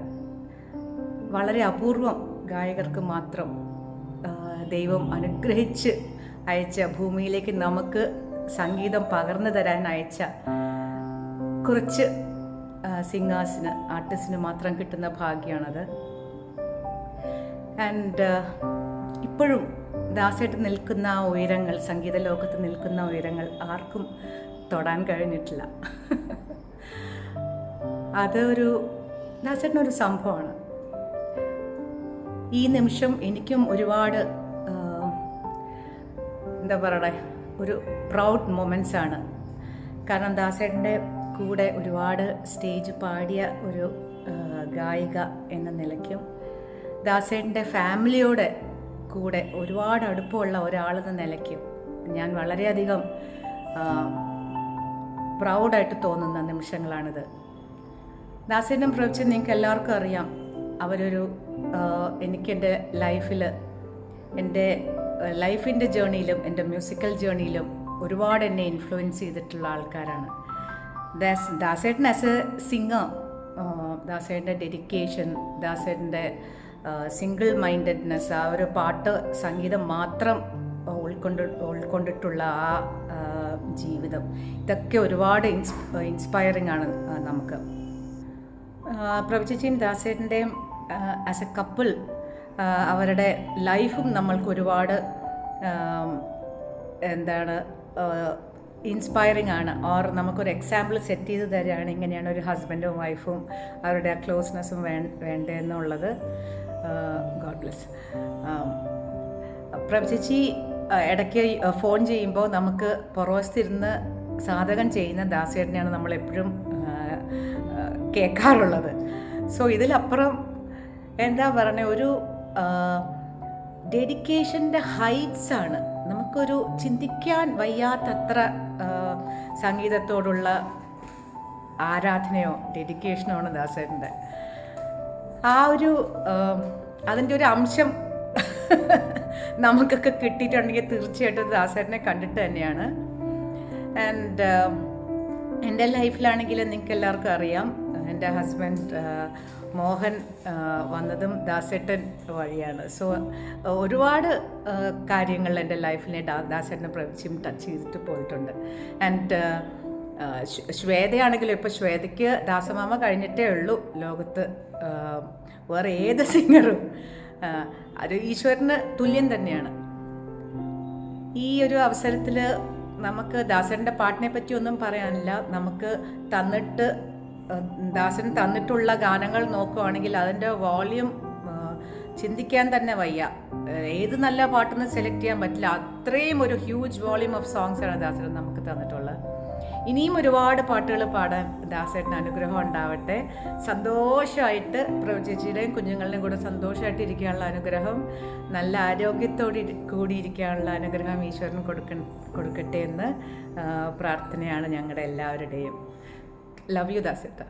വളരെ അപൂർവം ഗായകർക്ക് മാത്രം ദൈവം അനുഗ്രഹിച്ച് അയച്ച, ഭൂമിയിലേക്ക് നമുക്ക് സംഗീതം പകർന്നു തരാൻ അയച്ച കുറച്ച് സിംഗേഴ്സിന്, ആർട്ടിസ്റ്റിന് മാത്രം കിട്ടുന്ന ഭാഗ്യമാണത്. ആൻഡ് ഇപ്പോഴും ദാസേട്ടൻ നിൽക്കുന്ന ഉയരങ്ങൾ, സംഗീത ലോകത്ത് നിൽക്കുന്ന ഉയരങ്ങൾ ആർക്കും തൊടാൻ കഴിഞ്ഞിട്ടില്ല. അതൊരു ദാസേട്ടനൊരു സംഭവമാണ്. ഈ നിമിഷം എനിക്കും ഒരുപാട് എന്താ പറയണേ, ഒരു പ്രൗഡ് മൊമെൻറ്റ്സ് ആണ്. കാരണം ദാസേട്ടൻ്റെ കൂടെ ഒരുപാട് സ്റ്റേജ് പാടിയ ഒരു ഗായിക എന്ന നിലയ്ക്കും ദാസേട്ടൻ്റെ ഫാമിലിയോടെ കൂടെ ഒരുപാട് അടുപ്പമുള്ള ഒരാളെന്ന നിലയ്ക്കും ഞാൻ വളരെയധികം പ്രൗഡായിട്ട് തോന്നുന്ന നിമിഷങ്ങളാണിത്. ദാസേട്ടനും പ്രഭുച്ച് നിങ്ങൾക്ക് എല്ലാവർക്കും അറിയാം, അവരൊരു എനിക്കെൻ്റെ ലൈഫിൽ, എൻ്റെ ലൈഫിൻ്റെ ജേർണിയിലും എൻ്റെ മ്യൂസിക്കൽ ജേർണിയിലും ഒരുപാട് എന്നെ ഇൻഫ്ലുവൻസ് ചെയ്തിട്ടുള്ള ആൾക്കാരാണ്. ദാസേട്ടൻ ആസ് എ സിംഗർ, ദാസേട്ടൻ്റെ ഡെഡിക്കേഷൻ, ദാസേട്ടൻ്റെ സിംഗിൾ മൈൻഡഡ്നെസ്, ആ ഒരു പാട്ട് സംഗീതം മാത്രം ഉൾക്കൊണ്ടിട്ടുള്ള ആ ജീവിതം, ഇതൊക്കെ ഒരുപാട് ഇൻസ്പയറിംഗ് ആണ് നമുക്ക്. പ്രഭുചേച്ചിയും ദാസേട്ടൻ്റെയും ആസ് എ കപ്പിൾ അവരുടെ ലൈഫും നമ്മൾക്ക് ഒരുപാട് ഇൻസ്പയറിംഗ് ആണ്. ഓർ നമുക്കൊരു എക്സാമ്പിൾ സെറ്റ് ചെയ്ത് തരികയാണ്, ഇങ്ങനെയാണ് ഒരു ഹസ്ബൻഡും വൈഫും അവരുടെ ആ ക്ലോസ്നെസ്സും വേണ്ടതെന്നുള്ളത്. God bless. പ്രഭുചേച്ചി ഇടയ്ക്ക് ഫോൺ ചെയ്യുമ്പോൾ നമുക്ക് പുറവശത്തിരുന്ന് സാധകം ചെയ്യുന്ന ദാസേട്ടനെയാണ് നമ്മളെപ്പോഴും കേൾക്കാറുള്ളത്. സോ ഇതിലപ്പുറം എന്താ പറയുക, ഒരു ഡെഡിക്കേഷൻ്റെ ഹൈറ്റ്സ് ആണ്. നമുക്കൊരു ചിന്തിക്കാൻ വയ്യാത്തത്ര സംഗീതത്തോടുള്ള ആരാധനയോ ഡെഡിക്കേഷനോ ആണ് ദാസേട്ടൻ്റെ. ആ ഒരു അതിൻ്റെ ഒരു അംശം നമുക്കൊക്കെ കിട്ടിയിട്ടുണ്ടെങ്കിൽ തീർച്ചയായിട്ടും ദാസേട്ടനെ കണ്ടിട്ട് തന്നെയാണ്. ആൻഡ് എൻ്റെ ലൈഫിലാണെങ്കിൽ നിങ്ങൾക്ക് എല്ലാവർക്കും അറിയാം, എൻ്റെ ഹസ്ബൻഡ് മോഹൻ വന്നതും ദാസേട്ടൻ വഴിയാണ്. സോ ഒരുപാട് കാര്യങ്ങൾ എൻ്റെ ലൈഫിനെ ദാസേട്ടനെ പ്രവചിച്ചും ടച്ച് ചെയ്തിട്ട് പോയിട്ടുണ്ട്. ആൻഡ് ശ്വേതയാണെങ്കിലും ഇപ്പോൾ ശ്വേതയ്ക്ക് ദാസമാമ കഴിഞ്ഞിട്ടേ ഉള്ളൂ ലോകത്ത്. വേറെ ഏത് സിംഗറും അത് ഈശ്വരന് തുല്യം തന്നെയാണ്. ഈ ഒരു അവസരത്തിൽ നമുക്ക് ദാസേട്ടൻ്റെ പാട്ടിനെ പറ്റി ഒന്നും പറയാനില്ല. നമുക്ക് ദാസൻ തന്നിട്ടുള്ള ഗാനങ്ങൾ നോക്കുകയാണെങ്കിൽ അതിൻ്റെ വോള്യൂം ചിന്തിക്കാൻ തന്നെ വയ്യ. ഏത് നല്ല പാട്ടെന്ന് സെലക്ട് ചെയ്യാൻ പറ്റില്ല. അത്രയും ഒരു ഹ്യൂജ് വോളിയൂം ഓഫ് സോങ്സ് ആണ് ദാസേട്ടൻ നമുക്ക് തന്നിട്ടുള്ളത്. ഇനിയും ഒരുപാട് പാട്ടുകൾ പാടാൻ ദാസേട്ടന് അനുഗ്രഹം ഉണ്ടാവട്ടെ. സന്തോഷമായിട്ട് ചേച്ചിയുടെയും കുഞ്ഞുങ്ങളുടെയും കൂടെ സന്തോഷമായിട്ട് ഇരിക്കാനുള്ള അനുഗ്രഹം, നല്ല ആരോഗ്യത്തോടെ കൂടി ഇരിക്കാനുള്ള അനുഗ്രഹം ഈശ്വരൻ കൊടുക്കട്ടെ എന്ന് പ്രാർത്ഥനയാണ് ഞങ്ങളുടെ എല്ലാവരുടെയും. ലവ് യു ദാസേട്ട.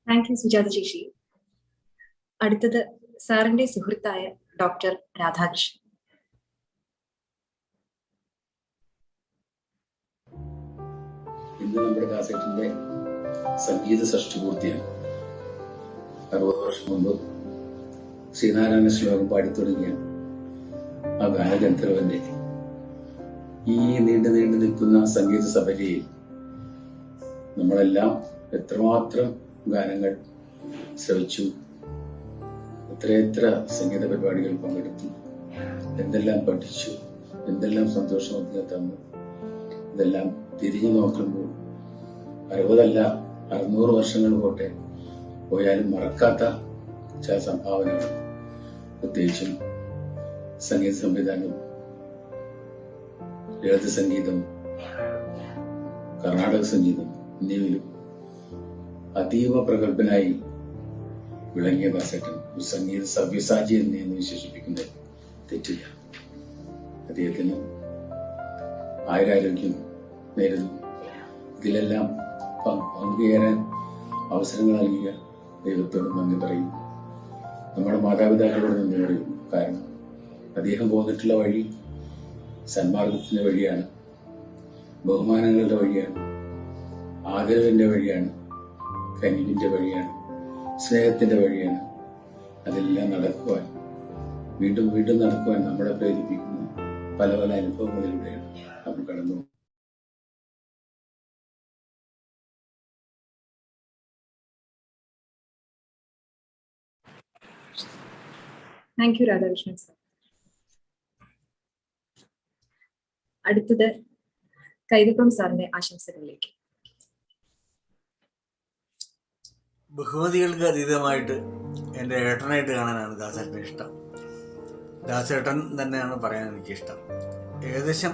താങ്ക് യു സുജാത ചേച്ചി. അടുത്തത് സാറിന്റെ സുഹൃത്തായ ഡോക്ടർ രാധാകൃഷ്ണൻ. ഇന്ന് നമ്മുടെ ദാസേട്ടന്റെ സംഗീത സൃഷ്ടിപൂർത്തിയാണ്. 60 വർഷം മുമ്പ് ശ്രീനാരായണ ശ്ലോകം പാടിത്തുടങ്ങിയ ആ ഗാനഗന്ധർവന്റെ ഈ നീണ്ടു നിൽക്കുന്ന സംഗീത സഫരിയിൽ നമ്മളെല്ലാം എത്രമാത്രം ഗാനങ്ങൾ ശ്രവിച്ചു, എത്രയെത്ര സംഗീത പരിപാടികൾ പങ്കെടുത്തു, എന്തെല്ലാം പഠിച്ചു, എന്തെല്ലാം സന്തോഷം അദ്ദേഹം തന്നു. ഇതെല്ലാം തിരിഞ്ഞു നോക്കുമ്പോൾ 60 അല്ല 600 വർഷങ്ങൾ പോയാലും മറക്കാത്ത ചില സംഭാവനകൾ, പ്രത്യേകിച്ചും സംഗീത സംവിധാനം, ലളിത സംഗീതം, കർണാടക സംഗീതം എന്നിവയിലും അതീവ പ്രഗത്ഭനായി വിളങ്ങിയ ദാസേട്ടൻ ഒരു സംഗീത സവ്യസാചി എന്ന് വിശേഷിപ്പിക്കുന്നത് തെറ്റില്ല. അദ്ദേഹത്തിന് ആയുരാരോഗ്യം നേരുന്നു. ഇതിലെല്ലാം പങ്കുചേരാൻ അവസരങ്ങൾ നൽകിയ ദൈവത്തോട് നന്ദി പറയും. നമ്മുടെ മാതാപിതാക്കളോട് നന്ദി പറയും. കാരണം അദ്ദേഹം പോന്നിട്ടുള്ള വഴി സന്മാർഗത്തിന്റെ വഴിയാണ്, ബഹുമാനങ്ങളുടെ വഴിയാണ്, ആദരവിന്റെ വഴിയാണ്, കനിവിന്റെ വഴിയാണ്, സ്നേഹത്തിന്റെ വഴിയാണ്. അതെല്ലാം നടക്കുവാൻ, വീണ്ടും വീണ്ടും നടക്കുവാൻ നമ്മളെ പ്രേരിപ്പിക്കുന്ന പല പല അനുഭവങ്ങളിലൂടെയാണ് നമ്മൾ കടന്നു. Thank you Radhakrishnan sir. അടുത്തത് കൈതപ്രം സാറിന്റെ ആശംസകളിലേക്ക്. ബഹുമതികൾക്ക് അതീതമായിട്ട് എൻ്റെ ഏട്ടനായിട്ട് കാണാനാണ് ദാസേട്ടന് ഇഷ്ടം. ദാസേട്ടൻ തന്നെയാണ് പറയാൻ എനിക്കിഷ്ടം. ഏകദേശം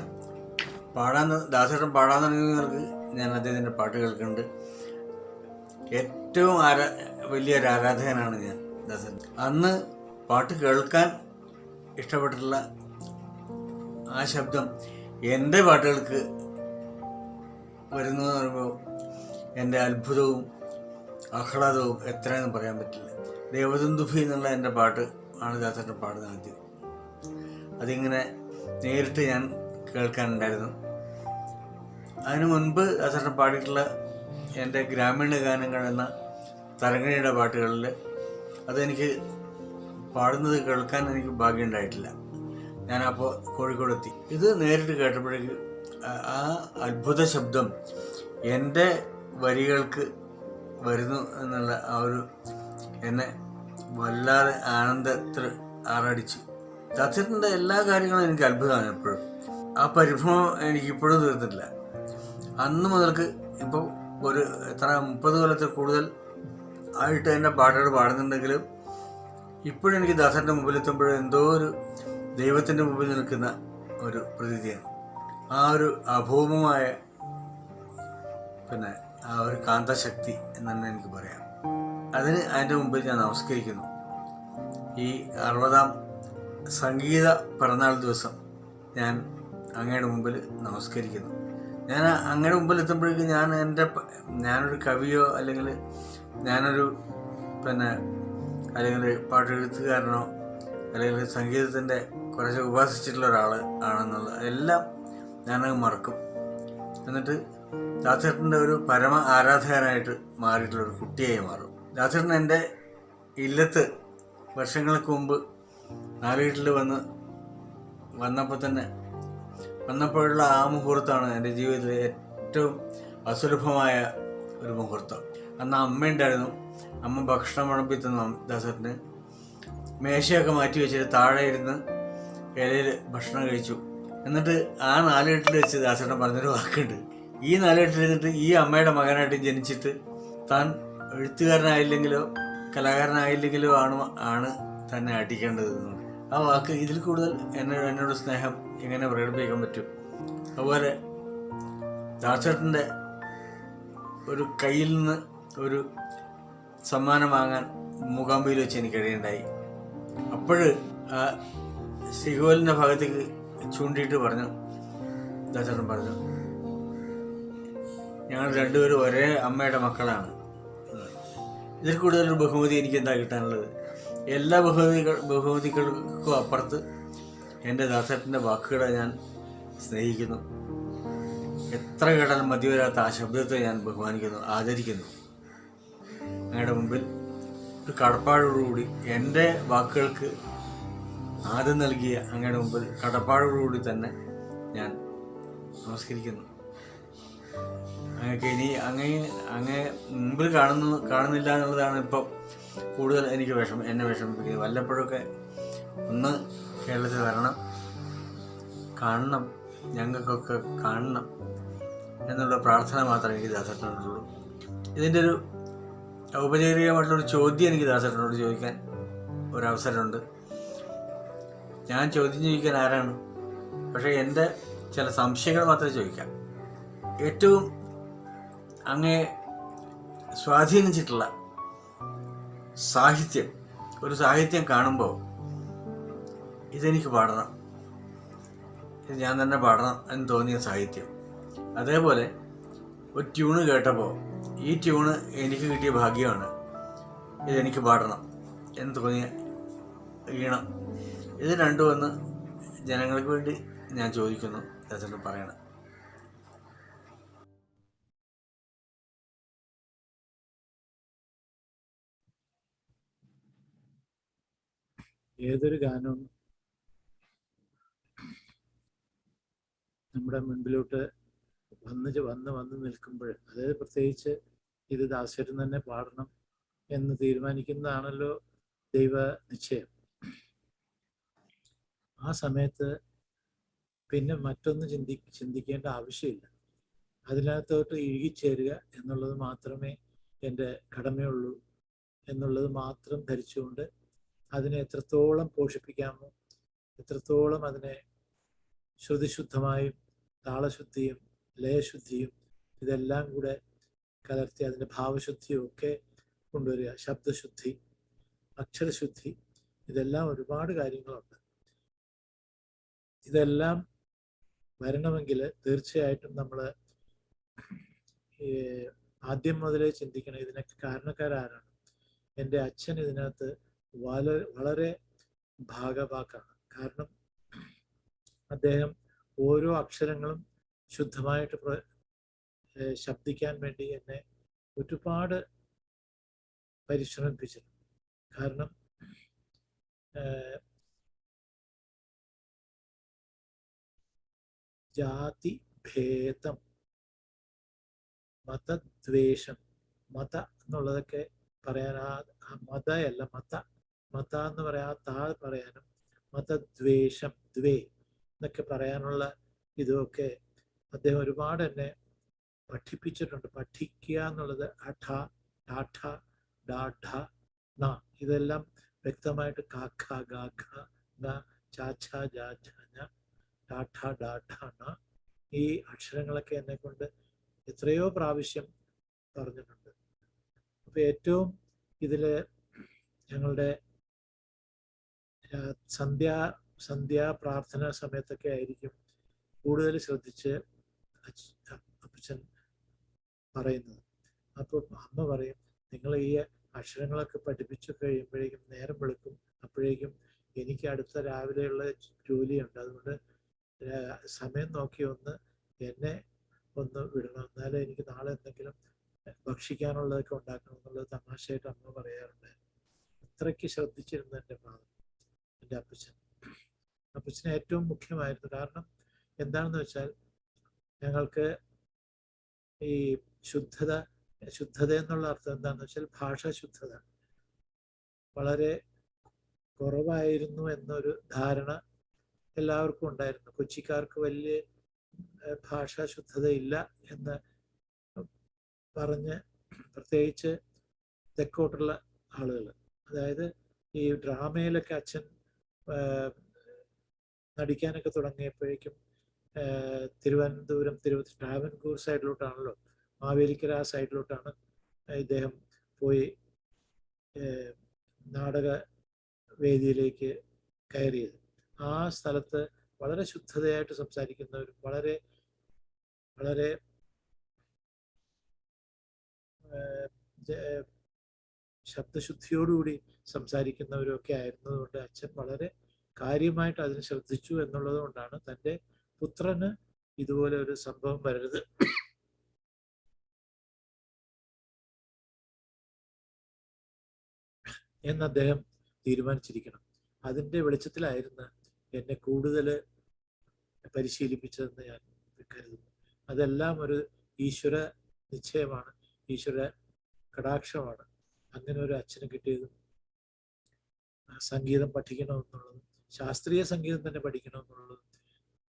ദാസേട്ടൻ പാടാൻ തുടങ്ങിയവർക്ക് ഞാൻ അദ്ദേഹത്തിൻ്റെ പാട്ട് കേൾക്കുന്നുണ്ട്. ഏറ്റവും വലിയൊരു ആരാധകനാണ് ഞാൻ ദാസേട്ടൻ. അന്ന് പാട്ട് കേൾക്കാൻ ഇഷ്ടപ്പെട്ടിട്ടുള്ള ആ ശബ്ദം എൻ്റെ പാട്ടുകൾക്ക് വരുന്നു എന്ന് പറയുമ്പോൾ എൻ്റെ അത്ഭുതവും ആഹ്ലാദവും എത്രയെന്ന് പറയാൻ പറ്റില്ല. ദേവദന്തുഭി എന്നുള്ള എൻ്റെ പാട്ട് ആണ് ദാസേട്ടൻ പാടുന്നത് ആദ്യം. അതിങ്ങനെ നേരിട്ട് ഞാൻ കേൾക്കാനുണ്ടായിരുന്നു. അതിനു മുൻപ് ദാസേട്ടൻ പാടിയിട്ടുള്ള എൻ്റെ ഗ്രാമീണ ഗാനങ്ങൾ എന്ന തരംഗിണിയുടെ പാട്ടുകളിൽ അതെനിക്ക് പാടുന്നത് കേൾക്കാൻ എനിക്ക് ഭാഗ്യമുണ്ടായിട്ടില്ല. ഞാനപ്പോൾ കോഴിക്കോടെത്തി. ഇത് നേരിട്ട് കേട്ടപ്പോഴേക്ക് ആ അത്ഭുത ശബ്ദം എൻ്റെ വരികൾക്ക് വരുന്നു എന്നുള്ള ആ ഒരു എന്നെ വല്ലാതെ ആനന്ദത്തിൽ ആറാടിച്ചു. ദാസേട്ടൻ്റെ എല്ലാ കാര്യങ്ങളും എനിക്ക് അത്ഭുതമാണ് എപ്പോഴും. ആ പരിഭ്രമം എനിക്കിപ്പോഴും തീർന്നിട്ടില്ല. അന്ന് മുതൽക്ക് ഇപ്പോൾ ഒരു 30 കൊല്ലത്തിൽ കൂടുതൽ ആയിട്ട് എൻ്റെ പാട്ടുകൾ പാടുന്നുണ്ടെങ്കിലും ഇപ്പോഴും എനിക്ക് ദാസേട്ടൻ്റെ മുമ്പിലെത്തുമ്പോഴും എന്തോ ഒരു ദൈവത്തിൻ്റെ മുമ്പിൽ നിൽക്കുന്ന ഒരു പ്രതീതിയാണ്. ആ ഒരു അഭൂമമായ ആ ഒരു കാന്തശക്തി എന്ന് തന്നെ എനിക്ക് പറയാം. അതിൻ്റെ മുമ്പിൽ ഞാൻ നമസ്കരിക്കുന്നു. ഈ 60ാം സംഗീത പിറന്നാൾ ദിവസം ഞാൻ അങ്ങയുടെ മുമ്പിൽ നമസ്കരിക്കുന്നു. ഞാൻ അങ്ങയുടെ മുമ്പിൽ എത്തുമ്പോഴേക്കും ഞാനൊരു കവിയോ അല്ലെങ്കിൽ ഞാനൊരു അല്ലെങ്കിൽ പാട്ടെഴുത്തുകാരനോ അല്ലെങ്കിൽ സംഗീതത്തിൻ്റെ കുറച്ച് ഉപാസിച്ചിട്ടുള്ള ഒരാൾ ആണെന്നുള്ള എല്ലാം ഞാനങ്ങ് മറക്കും. എന്നിട്ട് ദാസേട്ടൻ്റെ ഒരു പരമ ആരാധകനായിട്ട് മാറിയിട്ടുള്ളൊരു കുട്ടിയായി മാറും. ദാസേട്ടൻ എൻ്റെ ഇല്ലത്ത് വർഷങ്ങൾക്ക് മുമ്പ് നാലുകെട്ടിൽ വന്നപ്പോഴുള്ള ആ മുഹൂർത്തമാണ് എൻ്റെ ജീവിതത്തിലെ ഏറ്റവും അസുലഭമായ ഒരു മുഹൂർത്തം. അന്ന് അമ്മയുണ്ടായിരുന്നു. അമ്മ ഭക്ഷണം വിളമ്പി തന്നു ദാസേട്ടന്. മേശയൊക്കെ മാറ്റി വെച്ചിട്ട് താഴെ ഇരുന്ന് ഇലയിൽ ഭക്ഷണം കഴിച്ചു. എന്നിട്ട് ആ നാലുകെട്ടിൽ വെച്ച് ദാസേട്ടൻ പറഞ്ഞൊരു വാക്കുണ്ട്. ഈ നാലുകെട്ടിൽ ഇരുന്നിട്ട് ഈ അമ്മയുടെ മകനായിട്ട് ജനിച്ചിട്ട് താൻ എഴുത്തുകാരനായില്ലെങ്കിലോ കലാകാരനായില്ലെങ്കിലോ ആണ് തന്നെ അടിക്കേണ്ടത്. ആ വാക്ക് ഇതിൽ കൂടുതൽ എന്നോട് സ്നേഹം എങ്ങനെ പ്രകടിപ്പിക്കാൻ പറ്റും? അതുപോലെ ദാസേട്ടൻ്റെ ഒരു കയ്യിൽ നിന്ന് ഒരു സമ്മാനം വാങ്ങാൻ മൂകാംബിയിൽ വെച്ച് എനിക്ക് കഴിയുണ്ടായി. അപ്പോഴ് ആ ശ്രീകോവിലിൻ്റെ ഭാഗത്തേക്ക് ചൂണ്ടിയിട്ട് പറഞ്ഞു, ദാസേട്ടൻ പറഞ്ഞു, ഞങ്ങൾ രണ്ടുപേരും ഒരേ അമ്മയുടെ മക്കളാണ്. ഇതിൽ കൂടുതലൊരു ബഹുമതി എനിക്ക് എന്താ കിട്ടാനുള്ളത്? എല്ലാ ബഹുമതികൾക്കും അപ്പുറത്ത് എൻ്റെ ദാസേട്ടൻ്റെ വാക്കുകളെ ഞാൻ സ്നേഹിക്കുന്നു. എത്ര കേട്ടാലും മതി വരാത്ത ആ ശബ്ദത്തെ ഞാൻ ബഹുമാനിക്കുന്നു, ആദരിക്കുന്നു. അങ്ങയുടെ മുമ്പിൽ ഒരു കടപ്പാടോടുകൂടി എൻ്റെ വാക്കുകൾക്ക് ആദ്യം നൽകിയ അങ്ങയുടെ മുമ്പിൽ കടപ്പാടോടുകൂടി തന്നെ ഞാൻ നമസ്കരിക്കുന്നു. അങ്ങക്ക് ഇനി അങ്ങേ മുമ്പിൽ കാണുന്നില്ല എന്നുള്ളതാണ് ഇപ്പം കൂടുതൽ എനിക്ക് എന്നെ വിഷമിപ്പിക്കുന്നത്. വല്ലപ്പോഴൊക്കെ ഒന്ന് കേരളത്തിൽ വരണം, കാണണം, ഞങ്ങൾക്കൊക്കെ കാണണം എന്നുള്ള പ്രാർത്ഥന മാത്രമേ എനിക്ക് ദാസേട്ടനോടുള്ളൂ. ഇതിൻ്റെ ഒരു ഔപചാരികമായിട്ടുള്ളൊരു ചോദ്യം എനിക്ക് ദാസേട്ടനോട് ചോദിക്കാൻ ഒരവസരമുണ്ട്. ഞാൻ ചോദ്യം ചോദിക്കാൻ ആരാണ്? പക്ഷേ എൻ്റെ ചില സംശയങ്ങൾ മാത്രമേ ചോദിക്കാം. ഏറ്റവും അങ്ങേ സ്വാധീനിച്ചിട്ടുള്ള സാഹിത്യം, ഒരു സാഹിത്യം കാണുമ്പോൾ ഇതെനിക്ക് പാടണം, ഇത് ഞാൻ തന്നെ പാടണം എന്ന് തോന്നിയ സാഹിത്യം. അതേപോലെ ഒരു ട്യൂണ് കേട്ടപ്പോൾ ഈ ട്യൂണ് എനിക്ക് കിട്ടിയ ഭാഗ്യമാണ്, ഇതെനിക്ക് പാടണം എന്ന് തോന്നിയ ഈണം. ഇത് രണ്ടും ഒന്ന് ജനങ്ങൾക്ക് വേണ്ടി ഞാൻ ചോദിക്കുന്നു, ദാസേട്ടൻ പറയണം. ഏതൊരു ഗാനവും നമ്മുടെ മുൻപിലോട്ട് വന്ന് നിൽക്കുമ്പോൾ, അതായത് പ്രത്യേകിച്ച് ഇത് ദാസേട്ടൻ തന്നെ പാടണം എന്ന് തീരുമാനിക്കുന്നതാണല്ലോ ദൈവ നിശ്ചയം. ആ സമയത്ത് പിന്നെ മറ്റൊന്നും ചിന്തിക്കേണ്ട ആവശ്യമില്ല. അതിനകത്തോട്ട് ഇഴുകിച്ചേരുക എന്നുള്ളത് മാത്രമേ എൻ്റെ കടമയുള്ളൂ എന്നുള്ളത് മാത്രം ധരിച്ചുകൊണ്ട് അതിനെ എത്രത്തോളം പോഷിപ്പിക്കാമോ, എത്രത്തോളം അതിനെ ശ്രുതിശുദ്ധമായും താളശുദ്ധിയും ലയശുദ്ധിയും ഇതെല്ലാം കൂടെ കലർത്തി അതിൻ്റെ ഭാവശുദ്ധിയും ഒക്കെ കൊണ്ടുവരിക, ശബ്ദശുദ്ധി, അക്ഷരശുദ്ധി, ഇതെല്ലാം ഒരുപാട് കാര്യങ്ങളുണ്ട്. ഇതെല്ലാം വരണമെങ്കിൽ തീർച്ചയായിട്ടും നമ്മൾ ആദ്യം മുതലേ ചിന്തിക്കണം, ഇതിനൊക്കെ കാരണക്കാരാരാണ്. എൻ്റെ അച്ഛൻ ഇതിനകത്ത് വളരെ ഭാഗവാക്കാണ്. കാരണം അദ്ദേഹം ഓരോ അക്ഷരങ്ങളും ശുദ്ധമായിട്ട് ശബ്ദിക്കാൻ വേണ്ടി എന്നെ ഒരുപാട് പരിശ്രമിപ്പിച്ചിട്ടുണ്ട്. കാരണം ജാതി ഭേദം, മതദ്വേഷം, മത എന്നുള്ളതൊക്കെ പറയാൻ ആ മതയല്ല മത എന്ന് പറയാ താ പറയാനും മതദ്വേഷം ദ്വേ എന്നൊക്കെ പറയാനുള്ള ഇതൊക്കെ അദ്ദേഹം ഒരുപാട് എന്നെ പഠിപ്പിച്ചിട്ടുണ്ട്. പഠിക്കുക എന്നുള്ളത് അഠ ടാഠ ഡാഠ ന ഇതെല്ലാം വ്യക്തമായിട്ട് കാഖ ഗാഖ ന ചാഛ ജാഛ ഞ ടാഠ ഡാഠ ന ഈ അക്ഷരങ്ങളൊക്കെ എന്നെ കൊണ്ട് എത്രയോ പ്രാവശ്യം പറഞ്ഞിട്ടുണ്ട്. അപ്പൊ ഏറ്റവും ഇതില് ഞങ്ങളുടെ സന്ധ്യാ പ്രാർത്ഥന സമയത്തൊക്കെ ആയിരിക്കും കൂടുതൽ ശ്രദ്ധിച്ച് അപ്പച്ചൻ പറയുന്നത്. അപ്പോൾ അമ്മ പറയും, നിങ്ങൾ ഈ അക്ഷരങ്ങളൊക്കെ പഠിപ്പിച്ചു കഴിയുമ്പോഴേക്കും നേരം വെളുക്കും, അപ്പോഴേക്കും എനിക്ക് അടുത്ത രാവിലെയുള്ള ജോലിയുണ്ട്, അതുകൊണ്ട് സമയം നോക്കി എന്നെ ഒന്ന് വിടണം, എന്നാലേ എനിക്ക് നാളെ എന്തെങ്കിലും ഭക്ഷിക്കാനുള്ളതൊക്കെ ഉണ്ടാക്കണം എന്നുള്ളത് തമാശയായിട്ട് അമ്മ പറയാറുണ്ട്. അത്രയ്ക്ക് ശ്രദ്ധിച്ചിരുന്നു എൻ്റെ ഫാദർ, എൻ്റെ അപ്പച്ചന് ഏറ്റവും മുഖ്യമായിരുന്നു. കാരണം എന്താണെന്ന് വെച്ചാൽ ഞങ്ങൾക്ക് ഈ ശുദ്ധത എന്നുള്ള അർത്ഥം എന്താണെന്ന് വെച്ചാൽ ഭാഷാ ശുദ്ധത വളരെ കുറവായിരുന്നു എന്നൊരു ധാരണ എല്ലാവർക്കും ഉണ്ടായിരുന്നു. കൊച്ചിക്കാർക്ക് വലിയ ഭാഷാ ശുദ്ധത ഇല്ല എന്ന് പറഞ്ഞ് പ്രത്യേകിച്ച് തെക്കോട്ടുള്ള ആളുകൾ. അതായത് ഈ ഡ്രാമയിലൊക്കെ അച്ഛൻ നടിക്കാനൊക്കെ തുടങ്ങിയപ്പോഴേക്കും തിരുവനന്തപുരം, ട്രാവൻകൂർ സൈഡിലോട്ടാണല്ലോ, മാവേലിക്കര ആ സൈഡിലോട്ടാണ് ഇദ്ദേഹം പോയി നാടക വേദിയിലേക്ക് കയറിയത്. ആ സ്ഥലത്ത് വളരെ ശുദ്ധതയായിട്ട് സംസാരിക്കുന്നവരും വളരെ വളരെ ശബ്ദശുദ്ധിയോടുകൂടി സംസാരിക്കുന്നവരും ഒക്കെ ആയിരുന്നതുകൊണ്ട് അച്ഛൻ വളരെ കാര്യമായിട്ട് അതിന് ശ്രദ്ധിച്ചു എന്നുള്ളത് കൊണ്ടാണ് തൻ്റെ പുത്രന് ഇതുപോലെ ഒരു സംഭവം വരരുത് എന്ന് അദ്ദേഹം തീരുമാനിച്ചിരിക്കണം. അതിൻ്റെ വെളിച്ചത്തിലായിരുന്നു എന്നെ കൂടുതൽ പരിശീലിപ്പിച്ചതെന്ന് ഞാൻ കരുതുന്നു. അതെല്ലാം ഒരു ഈശ്വര നിശ്ചയമാണ്, ഈശ്വര കടാക്ഷമാണ്. അങ്ങനെ ഒരു അച്ഛന് കിട്ടിയതും സംഗീതം പഠിക്കണമെന്നുള്ളതും ശാസ്ത്രീയ സംഗീതം തന്നെ പഠിക്കണമെന്നുള്ളതും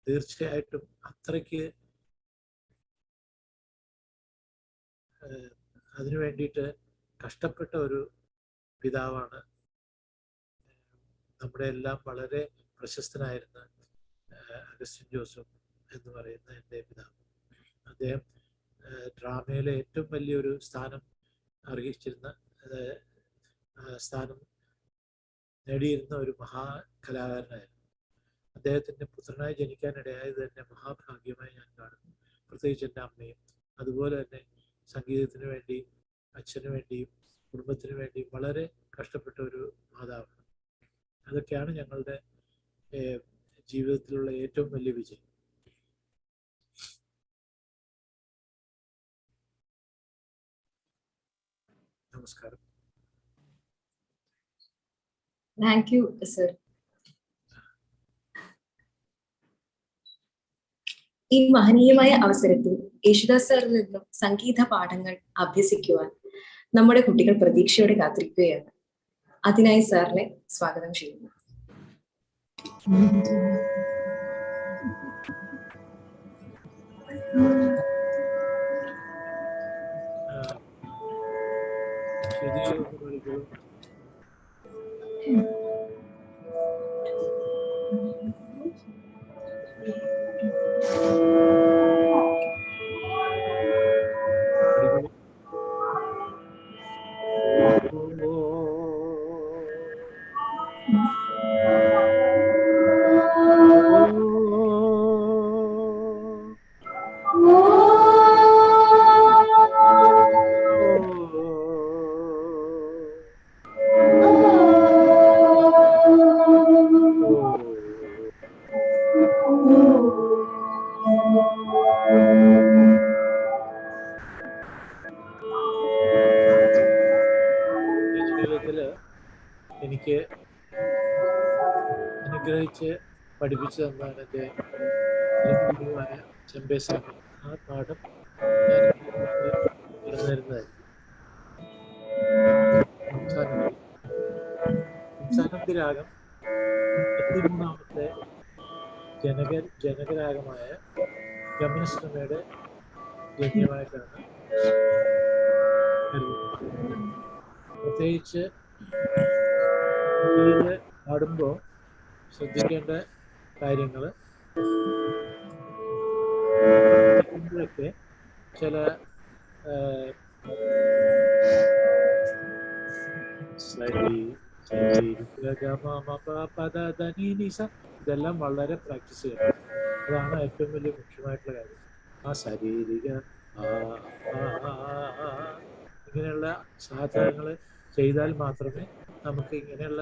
തീർച്ചയായിട്ടും അത്രയ്ക്ക് അതിനു വേണ്ടിയിട്ട് കഷ്ടപ്പെട്ട ഒരു പിതാവാണ് നമ്മുടെ എല്ലാം വളരെ പ്രശസ്തനായിരുന്ന അഗസ്റ്റിൻ ജോസഫ് എന്ന് പറയുന്ന എൻ്റെ പിതാവ്. അദ്ദേഹം ഡ്രാമയിലെ ഏറ്റവും വലിയൊരു സ്ഥാനം അർഹിച്ചിരുന്ന സ്ഥാനം നേടിയിരുന്ന ഒരു മഹാകലാകാരനായിരുന്നു. അദ്ദേഹത്തിൻ്റെ പുത്രനായി ജനിക്കാനിടയായത് തന്നെ മഹാഭാഗ്യമായി ഞാൻ കാണുന്നു. പ്രത്യേകിച്ച് എൻ്റെ അമ്മയും അതുപോലെ തന്നെ സംഗീതത്തിന് വേണ്ടി അച്ഛന് വേണ്ടിയും കുടുംബത്തിന് വേണ്ടിയും വളരെ കഷ്ടപ്പെട്ട ഒരു മാതാവാണ്. അതൊക്കെയാണ് ഞങ്ങളുടെ ജീവിതത്തിലുള്ള ഏറ്റവും വലിയ വിജയം. നമസ്കാരം. Thank you sir. ഈ മഹനീയമായ അവസരത്തിൽ യേശുദാസ് സാറിൽ നിന്നും സംഗീത പാഠങ്ങൾ അഭ്യസിക്കുവാൻ നമ്മുടെ കുട്ടികൾ പ്രതീക്ഷയോടെ കാത്തിരിക്കുകയാണ്. അതിനായി സാറിനെ സ്വാഗതം ചെയ്യുന്നു. എനിക്ക് അനുഗ്രഹിച്ച് പഠിപ്പിച്ചു തന്നാണ് എൻ്റെ ഗുരുവായ ചെമ്പേസ്വാമി. ആ പാഠം ഞാൻ പറഞ്ഞു തരുന്നതായിരിക്കും. ഹംസാനന്ദി രാഗം 33ാമത്തെ ജനകരാഗമായ ഗമനശ്രമയുടെ ഗണ്യമായിട്ടാണ് കരുതുന്നത്. പ്രത്യേകിച്ച് ഇത് പാടുമ്പോൾ ശ്രദ്ധിക്കേണ്ട കാര്യങ്ങൾ ൊക്കെ ചില ഇതെല്ലാം വളരെ പ്രാക്ടീസ് ചെയ്യണം. അതാണ് ഏറ്റവും വലിയ മുഖ്യമായിട്ടുള്ള കാര്യം. ആ ശാരീരിക ഇങ്ങനെയുള്ള സാധനങ്ങൾ ചെയ്താൽ മാത്രമേ നമുക്ക് ഇങ്ങനെയുള്ള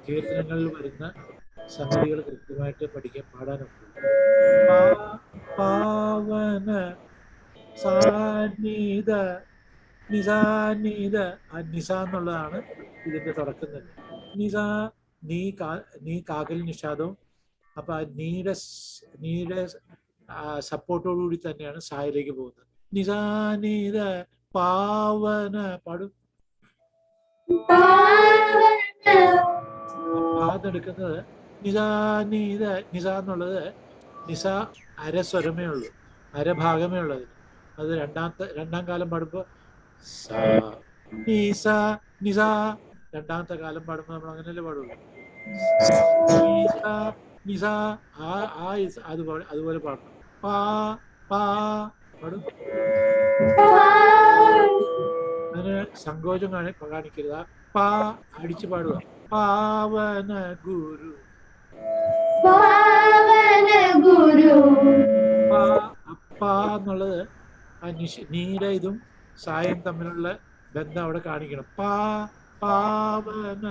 കീർത്തനങ്ങളിൽ വരുന്ന സംഗതികൾ കൃത്യമായിട്ട് പാടാനൊക്കെ. പാവന സാന്നിധ നിസാനിധ, നിസ എന്നുള്ളതാണ് ഇതിന്റെ തുടക്കം തന്നെ. നിസ നീ കാകൽ നിഷാദവും. അപ്പൊ നീയുടെ സപ്പോർട്ടോടുകൂടി തന്നെയാണ് സായിലേക്ക് പോകുന്നത്. നിസാനിധ പാവന പാടും. പാതെടുക്കുന്നത് നിസാനിധ. നിസ എന്നുള്ളത് നിസ അരസ്വരമേ ഉള്ളൂ, അരഭാഗമേ ഉള്ളതിന്. അത് രണ്ടാം കാലം പാടുമ്പോൾ സാ നീ സാ നി സാ. രണ്ടാമത്തെ കാലം പാടുമ്പോൾ നമ്മൾ അങ്ങനെയല്ലേ പാടുള്ളൂ. നീ സാ നി സാ. അതുപോലെ പാടണം. പാ പാ പാടും. അങ്ങനെ സങ്കോചം കാണിക്കരുത്. പാ അടിച്ചു പാടുക. പാവന ഗുരു. പാ എന്നുള്ളത് ആ നീയുടെ ഇതും സായും തമ്മിലുള്ള ബന്ധം അവിടെ കാണിക്കണം. പാവന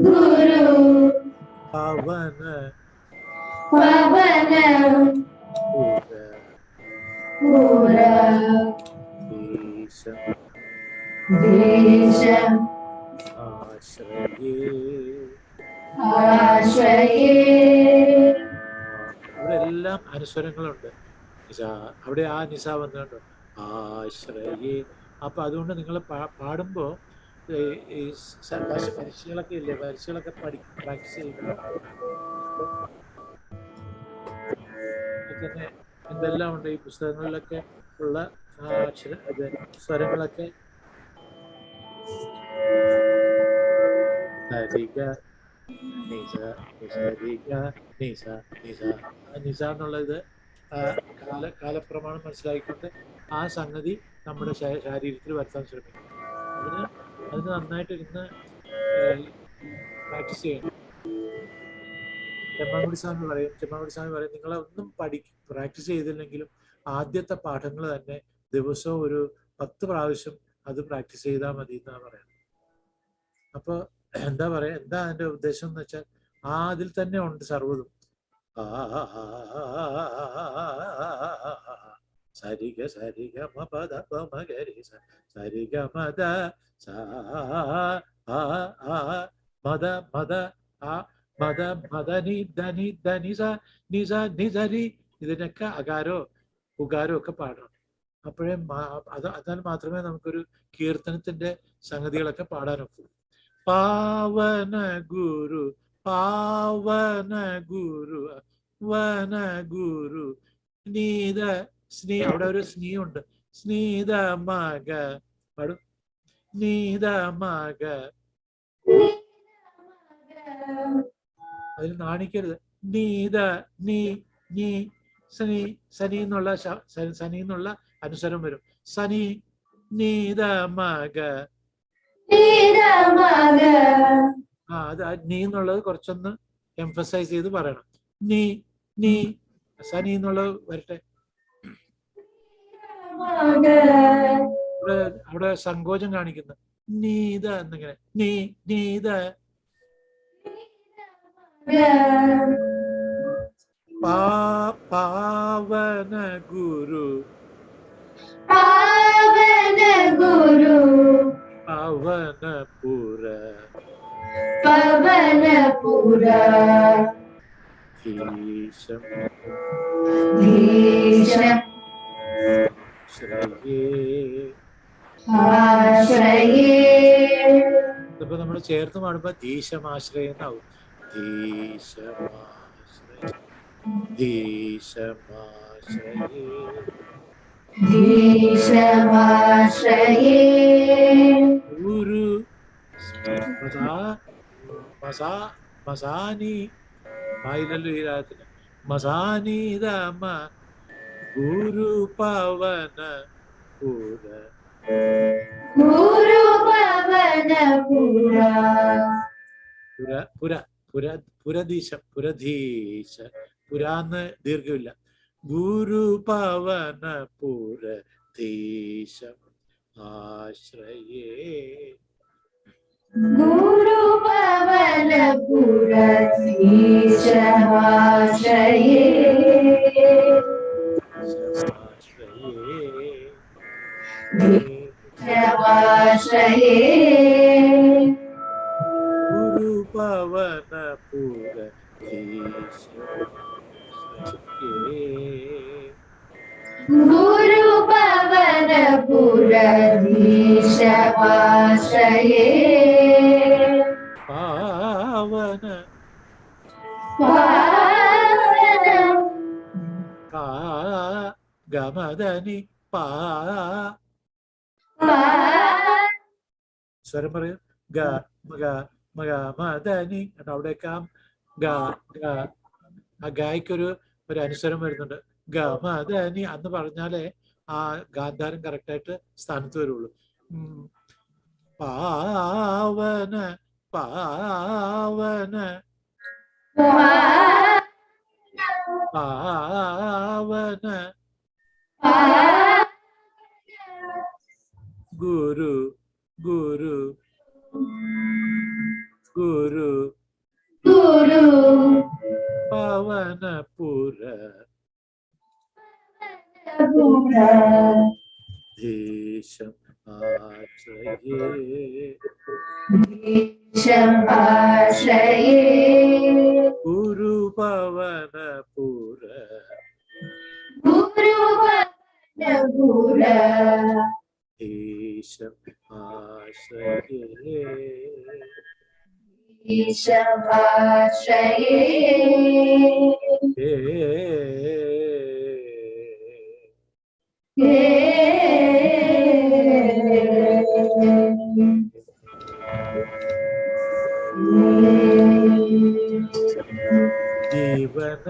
ഗുരു പവന ദേശം അവിടെ എല്ലാം അനുസ്വരങ്ങളുണ്ട്. അവിടെ ആ നിസ വന്നുകൊണ്ട് ആശ്രയേ. അപ്പൊ അതുകൊണ്ട് നിങ്ങൾ പാടുമ്പോ പരീക്ഷകളൊക്കെ ഇല്ലേ, പരീക്ഷകളൊക്കെ പ്രാക്ടീസ് ചെയ്യുമ്പോൾ തന്നെ എന്തെല്ലാം ഉണ്ട് ഈ പുസ്തകങ്ങളിലൊക്കെ ഉള്ള സ്വരങ്ങളൊക്കെ. നിസ എന്നുള്ളത് കാലപ്രമാണം മനസ്സിലാക്കിക്കൊണ്ട് ആ സംഗതി നമ്മുടെ ശരീരത്തിൽ വരുത്താൻ ശ്രമിക്കും. അതിന് നന്നായിട്ട് ഇരുന്ന് പ്രാക്ടീസ് ചെയ്യണം. ചെമ്മാങ്കുടി സ്വാമി പറയും നിങ്ങളൊന്നും പ്രാക്ടീസ് ചെയ്തില്ലെങ്കിലും ആദ്യത്തെ പാഠങ്ങൾ തന്നെ ദിവസവും ഒരു 10 പ്രാവശ്യം അത് പ്രാക്ടീസ് ചെയ്താൽ മതി എന്നാ പറയുന്നത്. അപ്പൊ എന്താ അതിന്റെ ഉദ്ദേശം എന്ന് വെച്ചാൽ അതിൽ തന്നെ ഉണ്ട് സർവ്വതും. സരിഗ സരിഗ മപദ പമഗരി സരിഗ മദ മദ മദ മദ മദനി ധനി ധനിസ നിസ നിസരി. ഇതിനൊക്കെ അകാരോ ഉകാരോ ഒക്കെ പാടണം. അപ്പോഴേ അതിനാൽ മാത്രമേ നമുക്കൊരു കീർത്തനത്തിന്റെ സംഗതികളൊക്കെ പാടാനൊക്കൂ. പാവന ഗുരു പാവന ഗുരു വന ഗുരു നീത സ്നീ. അവിടെ ഒരു സ്നീ ഉണ്ട്. സ്നീത മക പാടും. നീത മക. അതിൽ നാണിക്കരുത്. നീത നീ നീ സനി സനി എന്നുള്ള അനുസരം വരും. സനി നീത മക. അത് നീ എന്നുള്ളത് കുറച്ചൊന്ന് എംഫസൈസ് ചെയ്ത് പറയണം. നീ നീ സനി എന്നുള്ളത് വരട്ടെ. അവിടെ സങ്കോചം കാണിക്കുന്നു. നീത എന്നിങ്ങനെ നീ നീത. പാവന ഗുരു പവനപുര ഇതിപ്പോ നമ്മൾ ചേർത്ത് പാടുമ്പോ ധീശമാശ്രയം എന്നാവും. ഗുരു മസാനി ആയില്ലല്ലോ ഈ രാഗത്തിന്. മസാനി ദമ ഗുരു പവന പുര പുരധീശം പുരധീശ. പുരാന്ന് ദീർഘമില്ല. ഗുരു പവന പുരധീശം ആശ്രയേ. ഗുരു പവന പുരധീശമാശ്രയേ. ഗുരു പവന പുരധീശമാശ്രയേ. ഗുരു പവന പുരധീശമാശ്രയേ. പാവന പാവന കാ ഗമദനി പാ. പാ. സ്വരം പറയും ഗ മഗ മഗ മദനി. അവിടേക്ക് ആ ഗായ്ക്കൊരു അനുസ്വരം വരുന്നുണ്ട്. ഗമദനി അന്ന് പറഞ്ഞാലേ ആ ഗാന്ധാരം കറക്റ്റായിട്ട് സ്ഥാനത്ത് വരുള്ളൂ. പാവന പാവന പാവന ഗുരു ഗുരു ഗുരു ഗുരു പവനപുര ദേശം ആശ്രയേ ദേശം ആശ്രയേ ഗുരു പവനപുര ഗുരു പവനപുര ദേശം ആശ്രയേ ദേശം ആശ്രയേ ജീവന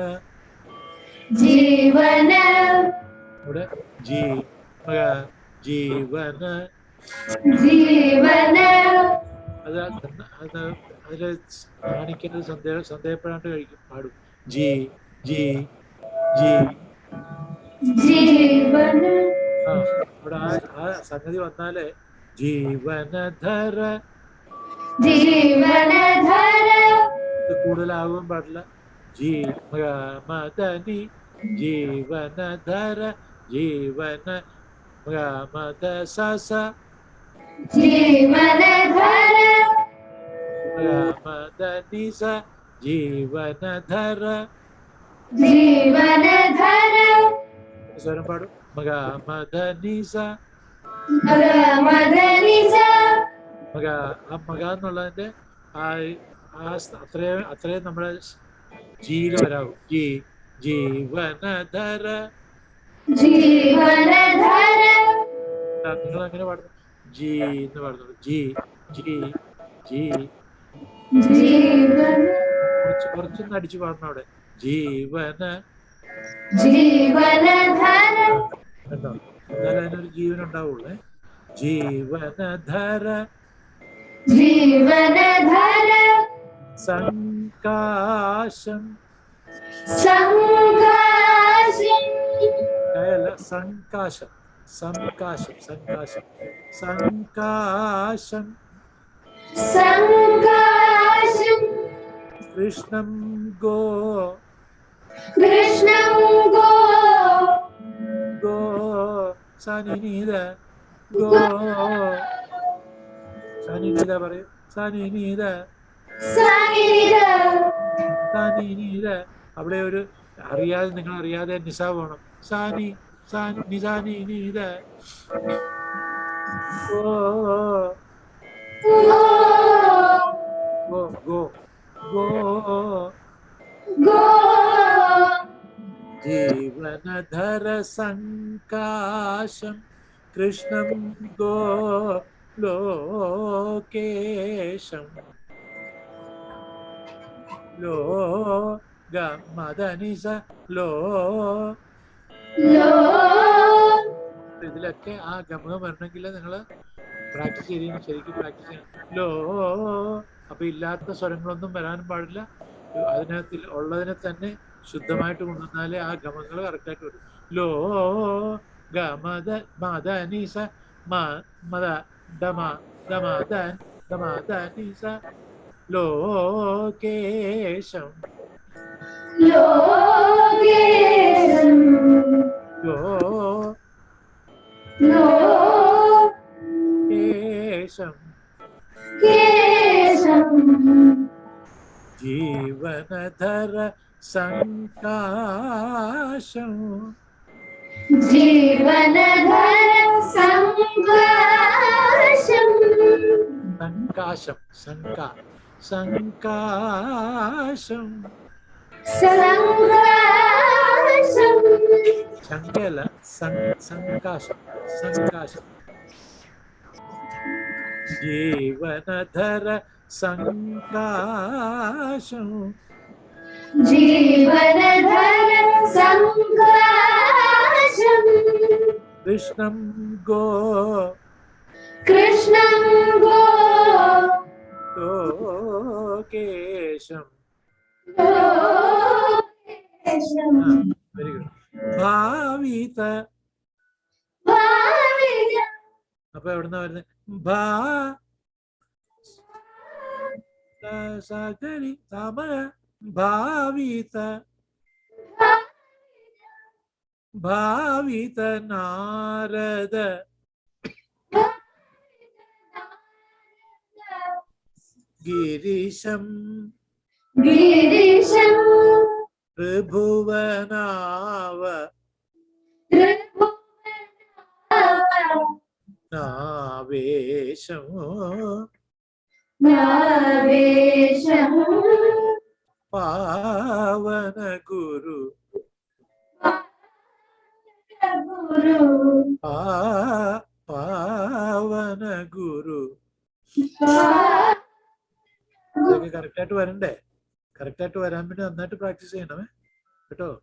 ജീവന ഇവിടെ ജീവന ജീവന അത് അതില് കാണിക്കുന്നത് സന്ദേഹപ്പെടാണ്ട് പാടും. ജി ജി ജി ജീവന. ഇവിടെ ആ സംഗതി വന്നാല് ജീവനധര ജീവനധര ഇത് കൂടുതലാവാൻ പാടില്ല. മദനി ജീവനധര ജീവന മദ സസ ജീവനധര മദനി സ ജീവനധര ജീവനധര സ്വരം പാടും. മദനി സ മദനിസ മക എന്നുള്ളതിന്റെ അത്രയും നമ്മുടെ ജിയിൽ വരാവും. ജീവനധര ജീവനധര നിങ്ങൾ അങ്ങനെ പാടുന്നു. ജി എന്ന് പാടുന്നുള്ളൂ. ജി ജി ജി ജീവന കുറച്ചൊന്ന് അടിച്ചു പാടണം അവിടെ. ജീവന ജീവനധര കണ്ടോ? എന്നാലും അതിനൊരു ജീവൻ ഉണ്ടാവുള്ളേ. ജീവനധര ജീവനധര സംകാശം സംകാശം സംകാശം സംകാശം സംകാശം സംകാശം സംകാശം കൃഷ്ണം ഗോ കൃഷ്ണം ഗോ ഗോ സനിനീത ഗോ സനിനീത പറയൂ. സനിനീത സനിധ സനിനീത. അവിടെ ഒരു അറിയാതെ നിങ്ങൾ അറിയാതെ നിസ പോണം. സാനി സാനി നിസാനി നീത ഗോ ഗോ ഗോ ഗോ ഗോ ജീവനധര സംകാശം കൃഷ്ണം ഗോ ലോകേശം ലോ ഗമദനിസ ലോ. ഇതിലൊക്കെ ആ ഗമകം വരണമെങ്കിൽ നിങ്ങൾ പ്രാക്ടീസ് ചെയ്യണം. ശരിക്കും പ്രാക്ടീസ് ചെയ്യണം. ലോ അപ്പൊ ഇല്ലാത്ത സ്വരങ്ങളൊന്നും വരാനും പാടില്ല. അതിനകത്തിൽ ഉള്ളതിനെ തന്നെ ശുദ്ധമായിട്ട് കൊണ്ടുവന്നാലേ ആ ഗമങ്ങൾ കറക്റ്റായിട്ട് വരും. ലോ ഗമദ മദനിസ മദ ഡമ ഡമ ദൻ ഡമ ദനിസ ലോകേശം ലോകേശം ലോ കേശം കേശം ജീവനധര സംകാശം ജീവനധര സംകാശം സംകാശം സംകാശം സംകാശം ശങ്കയല്ല, സംകാശം. സംകാശം. ജീവനധര സംകാശം. ജീവനധര സംകാശം. കൃഷ്ണം ഗോ കൃഷ്ണം ഗോ ലോകേശം. ലോകേശം. Very good. ഭാവിത. ഭാവിത. അപ്പൊ എവിടുന്ന വരുന്നത്? സഗരി സമയ ഭാവിത. ഭാവിത നാരദ ഗിരീശം. ഗിരീശം. ത്രിഭുവനാവ നാവേശം. നാവേശം. പാവന ഗുരു ഗുരു. പാവന ഗുരു. ഇതൊക്കെ കറക്റ്റായിട്ട് വരണ്ടേ? കറക്റ്റായിട്ട് വരാൻ വേണ്ടി നന്നായിട്ട് പ്രാക്ടീസ് ചെയ്യണമേ കേട്ടോ.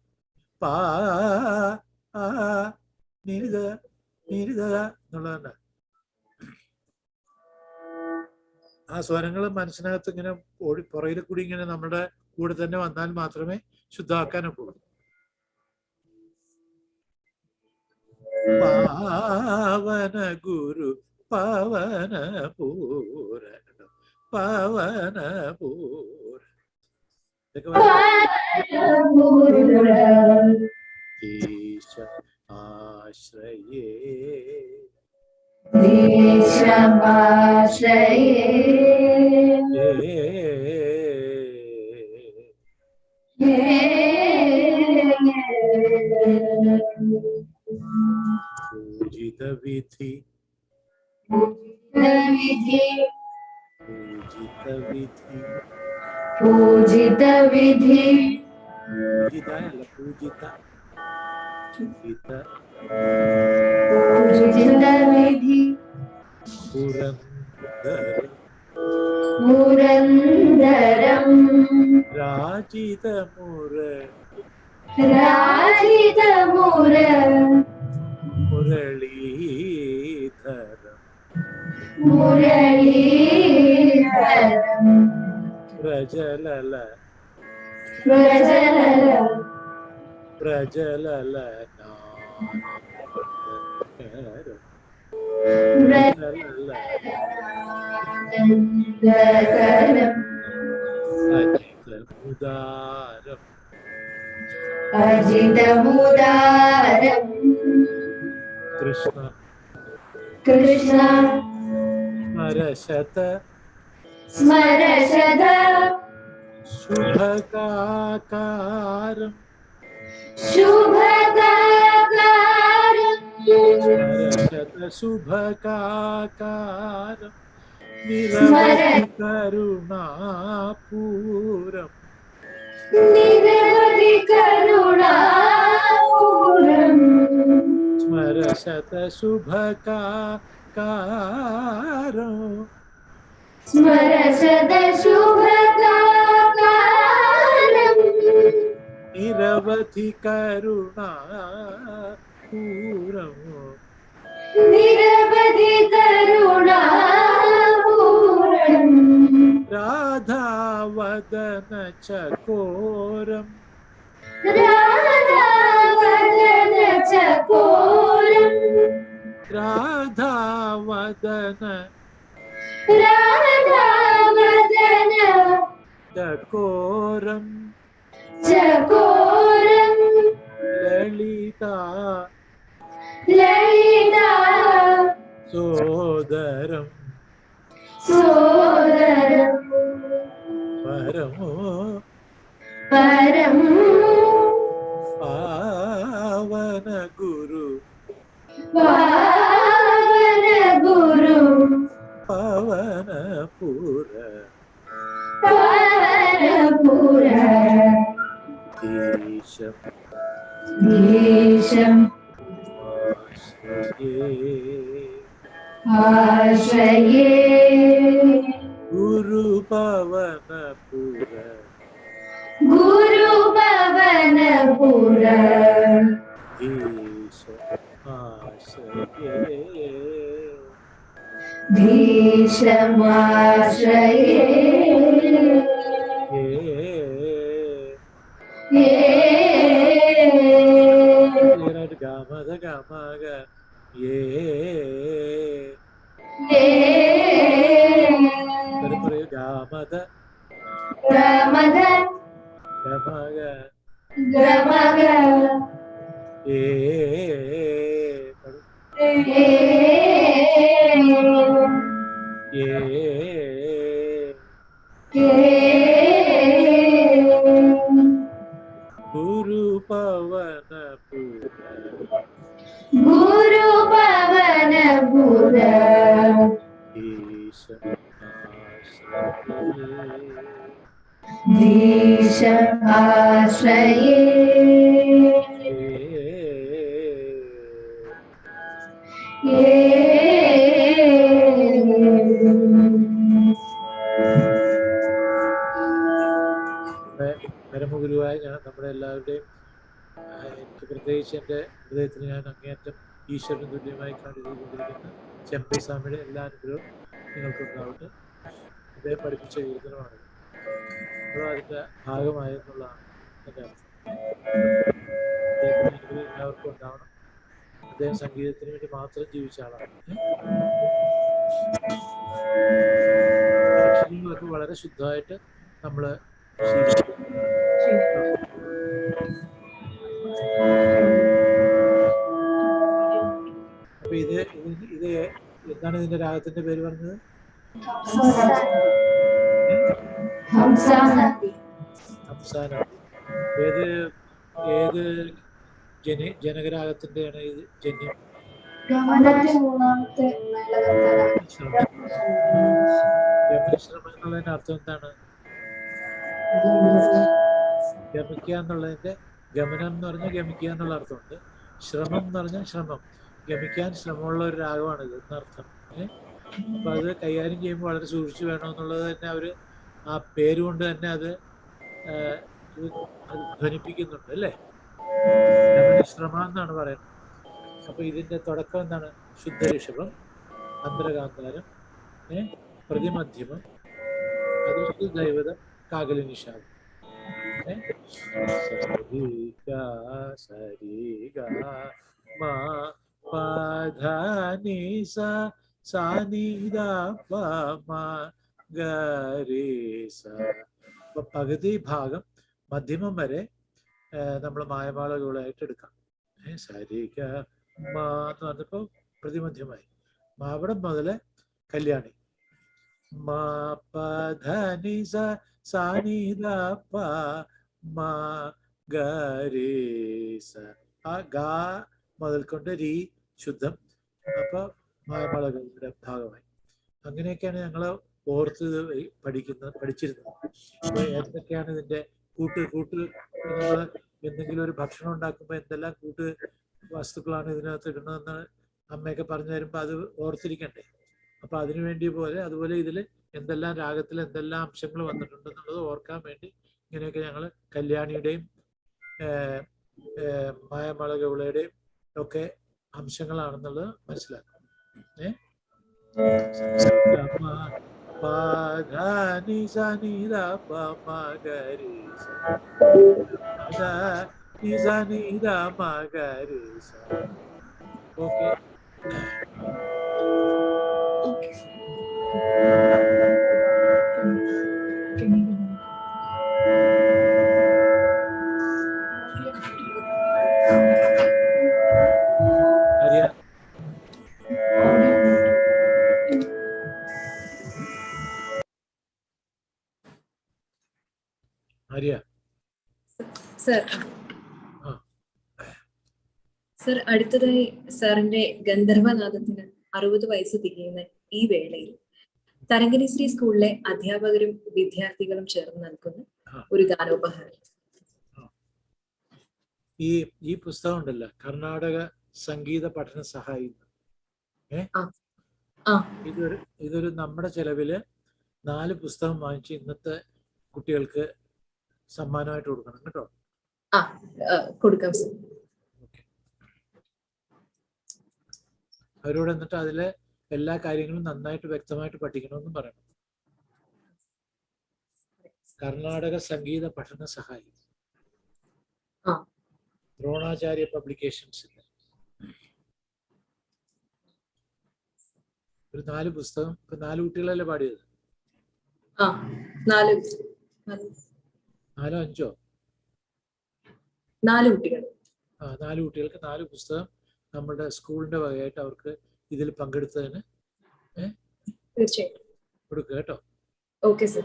നീരിത നീരിത എന്നുള്ളതന്നെ. ആ സ്വരങ്ങൾ മനസ്സിനകത്ത് ഇങ്ങനെ പുറകിൽ കൂടി ഇങ്ങനെ നമ്മുടെ കൂടെ തന്നെ വന്നാൽ മാത്രമേ ശുദ്ധമാക്കാനൊക്കെ ഉള്ളൂ. പാവന ഗുരു പവന പൂര. പവന പൂര. ഈശ ആശ്രയേ. പൂജിത വിധി. പൂജിത വിധി. പൂജിത വിധി. പൂജിത അല്ല പൂജിത. പൂജിത. പൂജിത വിധി. പുരന്ദരം. പുരന്ദരം. രാജിതമുര. രാജിതമുര. മുരളീധരം. മുരളീധരം. പ്രജലല. പ്രജലല. പ്രജലല. അജിതമുദാരം. അജിതമുദാരം. കൃഷ്ണ. കൃഷ്ണ. സ്മരശത. സ്മരശത. ശുഭകാകാരം. ശുഭകാകാരം. സ്മരശത ശുഭകാകാരം. നിരവധി കരുണാപൂരം. നിരവധി കരുണാപൂരം. സ്മരശത ശുഭകാകാരം. സ്മരശത ശുഭകാകാരം. നിരവധി കരുണാപൂരം. നിരവധി കരുണാപൂരം. രാധാവദന ചകോരം. രാധാവദന ചകോരം. രാധാവദന. രാധാവദന ചകോരം. ചകോരം. ലളിത. ലളിത. സോദരം. സോദരം. പരമോ. പരം. പാവന ഗുരു. പാവന ഗുരു. പവന പുര. പവന പുര. ഈശം ദേശം ആശ്രയേ ഗുരുഭവനപുര ഗുരുഭവനപുര ദേശ ആശ്രയേ ദേശമാശ്രയേ ഗമത ഗമക പറയൂ ഗമത ഗമക ഗമക ഗമക ഗുരുഭവനപുര ഗുരുഭവനപുര ദേശമാശ്രയേ പരമഗുരുവായ ഞാൻ നമ്മുടെ എല്ലാവരുടെയും എനിക്ക് പ്രത്യേകിച്ച് എൻ്റെ ഹൃദയത്തിൽ ഞാൻ അങ്ങേയറ്റം ഈശ്വരന് തുല്യമായി കണ്ടുകൊണ്ടിരിക്കുന്ന ചെമ്പൈ സ്വാമിയുടെ എല്ലാ അനുഗ്രഹവും നിങ്ങൾക്കുണ്ടാവട്ടെ. അദ്ദേഹം പഠിപ്പിച്ച കീർത്തനമാണ്, അപ്പോൾ അതിൻ്റെ ഭാഗമായെന്നുള്ളതാണ് എൻ്റെ അർത്ഥം. അദ്ദേഹത്തിൻ്റെ അനുഗ്രഹം എല്ലാവർക്കും ഉണ്ടാവണം. അദ്ദേഹം സംഗീതത്തിന് വേണ്ടി മാത്രം ജീവിച്ച ആളാണ്. അക്ഷരങ്ങളൊക്കെ വളരെ ശുദ്ധമായിട്ട് നമ്മൾ അപ്പൊ ഇത് എന്താണ് ഇതിന്റെ രാഗത്തിന്റെ പേര് പറഞ്ഞത്? ഹംസാനദി. ഏത് ഏത് ജനകരാഗത്തിന്റെയാണ് ഇത് ജന്യം? മൂന്നാമത്തെ ഗമനശ്രമം എന്നുള്ളതിന്റെ അർത്ഥം എന്താണ്? ഗമിക്കുക എന്നുള്ളതിന്റെ ഗമനം എന്ന് പറഞ്ഞാൽ ഗമിക്കുക എന്നുള്ള അർത്ഥമുണ്ട്. ശ്രമം എന്ന് പറഞ്ഞാൽ ശ്രമം, ഗമിക്കാൻ ശ്രമമുള്ള ഒരു രാഗമാണിത് എന്നർത്ഥം. അപ്പൊ അത് കൈകാര്യം ചെയ്യുമ്പോൾ വളരെ സൂക്ഷിച്ചു വേണമെന്നുള്ളത് തന്നെ അവര് ആ പേരുകൊണ്ട് തന്നെ അത് ധ്വനിപ്പിക്കുന്നുണ്ട് അല്ലേ? ഗമനശ്രമ എന്നാണ് പറയുന്നത്. അപ്പൊ ഇതിന്റെ തുടക്കം എന്താണ്? ശുദ്ധ ഋഷഭം, അന്തരകാന്താരം, പ്രതിമധ്യമം, അത് ദൈവതം, കാകലി നിഷാദം. പകുതി ഭാഗം മധ്യമം വരെ നമ്മൾ മായമാളകളായിട്ട് എടുക്കാം. സരിഗ മാ എന്ന് പറഞ്ഞപ്പോ പ്രതിമധ്യമായി. മാവടം മുതല് കല്യാണി. മാ പ ധ നി സ സാ നി ധ പ മ ഗ രേ സ. ആ ഗാ മുതൽ കൊണ്ട് രീ ശുദ്ധം. അപ്പൊ മായമാളകളുടെ ഭാഗമായി. അങ്ങനെയൊക്കെയാണ് ഞങ്ങൾ ഓർത്ത് പഠിച്ചിരുന്നത്. അപ്പൊ എന്തൊക്കെയാണ് ഇതിന്റെ കൂട്ട് നമ്മൾ എന്തെങ്കിലും ഒരു ഭക്ഷണം ഉണ്ടാക്കുമ്പോൾ എന്തെല്ലാം കൂട്ട് വസ്തുക്കളാണ് ഇതിനകത്ത് ഇടുന്നതെന്ന് അമ്മയൊക്കെ പറഞ്ഞു തരുമ്പോൾ അത് ഓർത്തിരിക്കണ്ടേ? അപ്പൊ അതിനു വേണ്ടി അതുപോലെ ഇതിൽ എന്തെല്ലാം രാഗത്തിൽ എന്തെല്ലാം അംശങ്ങൾ വന്നിട്ടുണ്ടെന്നുള്ളത് ഓർക്കാൻ വേണ്ടി ഇങ്ങനെയൊക്കെ ഞങ്ങൾ കല്യാണിയുടെയും മായമാളകളുടെയും ഒക്കെ അംശങ്ങളാണെന്നുള്ളത് മനസ്സിലാക്കും. ഓക്കെ. സർ, അടുത്തതായി സാറിന്റെ ഗന്ധർവനാദത്തിന് 60 വയസ്സ് തികയുന്ന ഈ വേളയിൽ തരംഗിണിശ്രീ സ്കൂളിലെ അധ്യാപകരും വിദ്യാർത്ഥികളും ചേർന്ന് നൽകുന്ന ഒരു ഗാനോപഹാരം. ഈ പുസ്തകം ഉണ്ടല്ലോ, കർണാടക സംഗീത പഠന സഹായി. ഇതൊരു നമ്മുടെ ചെലവില് 4 പുസ്തകം വാങ്ങിച്ച് ഇന്നത്തെ കുട്ടികൾക്ക് സമ്മാനമായിട്ട് കൊടുക്കണം കേട്ടോ. കൊടുക്കാം സർ. അവരോട് എന്നിട്ട് അതിലെ എല്ലാ കാര്യങ്ങളും നന്നായിട്ട് വ്യക്തമായിട്ട് പഠിക്കണമെന്നും പറയണം. കർണാടക സംഗീത പഠന സഹായി, ദ്രോണാചാര്യ പബ്ലിക്കേഷൻസ്. ഒരു 4 പുസ്തകം. ഇപ്പൊ 4 കുട്ടികളല്ലേ പാടിയത്? 4 5 4 കുട്ടികൾ. 4 കുട്ടികൾക്ക് 4 പുസ്തകം നമ്മുടെ സ്കൂളിന്റെ വകയായിട്ട് അവർക്ക് ഇതിൽ പങ്കെടുത്തതിന് തീർച്ചയായിട്ടും കൊടുക്കുക കേട്ടോ. Okay sir.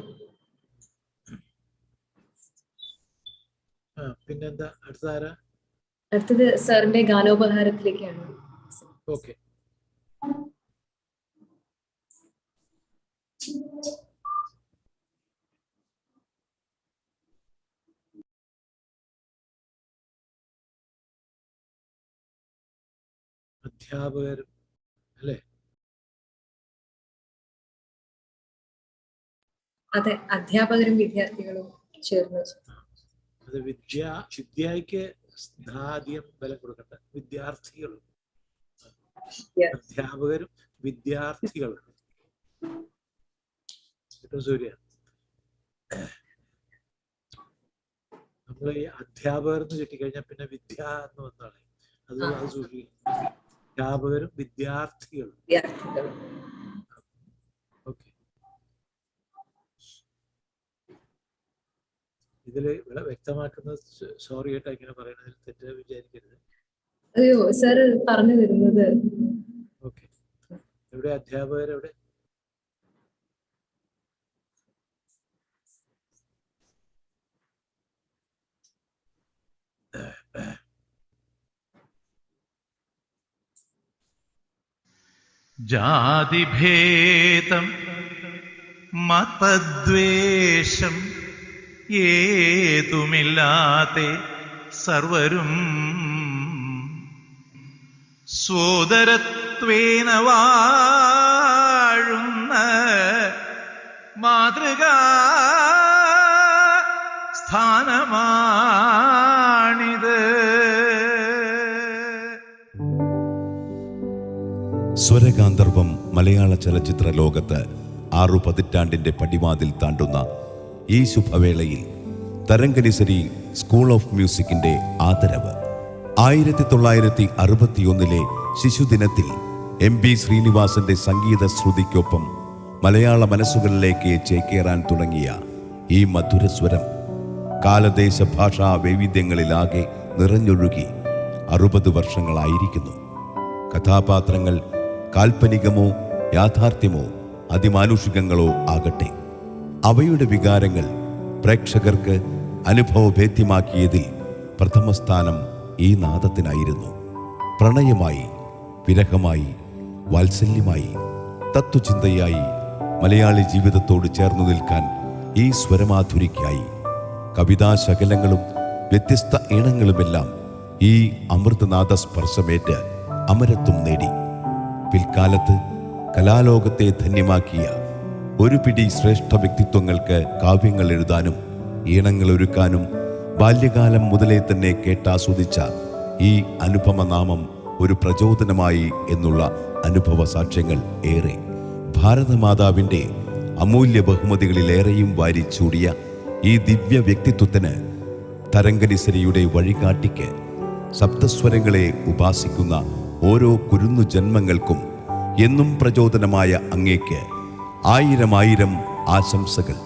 പിന്നെന്താ അടുത്തതാരാ? അടുത്തത് സാറിന്റെ ഗാനോപഹാരത്തിലേക്കാണ്. ഓക്കെ. അധ്യാപകരും അല്ലേ? അതെ, അധ്യാപകരും വിദ്യാർത്ഥികളും ചേർന്ന്. അത് വിദ്യയ്ക്ക് ആദ്യം ബലം കൊടുക്കണ്ട, വിദ്യാർത്ഥികളും. അധ്യാപകരും വിദ്യാർത്ഥികളും കേട്ടോ സൂര്യ. നമ്മൾ ഈ അധ്യാപകർ എന്ന് കിട്ടിക്കഴിഞ്ഞാൽ പിന്നെ വിദ്യ എന്ന് വന്നാണ് അത് സൂക്ഷിക്കും. അധ്യാപകരും വിദ്യാർത്ഥികളും. ഓക്കെ. ഇതില് ഇവിടെ വ്യക്തമാക്കുന്നത് സോറി ആയിട്ട് ഇങ്ങനെ പറയണതിൽ തെറ്റ് വിചാരിക്കരുത്. അയ്യോ സാർ പറഞ്ഞു വരുന്നത്. ഓക്കെ. എവിടെ അധ്യാപകരെവിടെ? ജാതിഭേദം മതദ്വേഷം ഏതുമില്ലാതെ സർവരും സോദരത്വേന വാഴുന്ന മാതൃകാ സ്ഥാനമാണിത്. സ്വരഗാന്ധർവം മലയാള ചലച്ചിത്ര ലോകത്ത് 6 പതിറ്റാണ്ടിന്റെ പടിവാതിൽ താണ്ടുന്ന ഈ ശുഭവേളയിൽ തരംഗലിസരി സ്കൂൾ ഓഫ് മ്യൂസിക്കിന്റെ ആദരവ്. 1961 ശിശുദിനത്തിൽ MB ശ്രീനിവാസന്റെ സംഗീത ശ്രുതിക്കൊപ്പം മലയാള മനസ്സുകളിലേക്ക് ചേക്കേറാൻ തുടങ്ങിയ ഈ മധുരസ്വരം കാലദേശ ഭാഷാ വൈവിധ്യങ്ങളിലാകെ നിറഞ്ഞൊഴുകി 60 വർഷങ്ങളായിരിക്കുന്നു. കഥാപാത്രങ്ങൾ കാൽപ്പനികമോ യാഥാർത്ഥ്യമോ അതിമാനുഷികങ്ങളോ ആകട്ടെ, അവയുടെ വികാരങ്ങൾ പ്രേക്ഷകർക്ക് അനുഭവഭേദ്യമാക്കിയതിൽ പ്രഥമ സ്ഥാനം ഈ നാദത്തിനായിരുന്നു. പ്രണയമായി, വിരഹമായി, വാത്സല്യമായി, തത്വചിന്തയായി മലയാളി ജീവിതത്തോട് ചേർന്നു നിൽക്കാൻ ഈ സ്വരമാധുരിക്കായി കവിതാശകലങ്ങളും വ്യത്യസ്ത ഈണങ്ങളുമെല്ലാം ഈ അമൃതനാദ സ്പർശമേറ്റ് അമരത്വം നേടി. പിൽക്കാലത്ത് കലാലോകത്തെ ധന്യമാക്കിയ ഒരു പിടി ശ്രേഷ്ഠ വ്യക്തിത്വങ്ങൾക്ക് കാവ്യങ്ങൾ എഴുതാനും ഈണങ്ങൾ ഒരുക്കാനും ബാല്യകാലം മുതലേ തന്നെ കേട്ടാസ്വദിച്ച ഈ അനുപമനാമം ഒരു പ്രചോദനമായി എന്നുള്ള അനുഭവ സാക്ഷ്യങ്ങൾ ഏറെ. ഭാരതമാതാവിൻ്റെ അമൂല്യ ബഹുമതികളിലേറെയും വാരിച്ചൂടിയ ഈ ദിവ്യ വ്യക്തിത്വത്തിന്, തരംഗനിസരിയുടെ വഴികാട്ടിക്ക്, സപ്തസ്വരങ്ങളെ ഉപാസിക്കുന്ന ഓരോ കുരുന്നു ജന്മങ്ങൾക്കും എന്നും പ്രചോദനമായ അങ്ങേക്ക് 1000 ആശംസകൾ.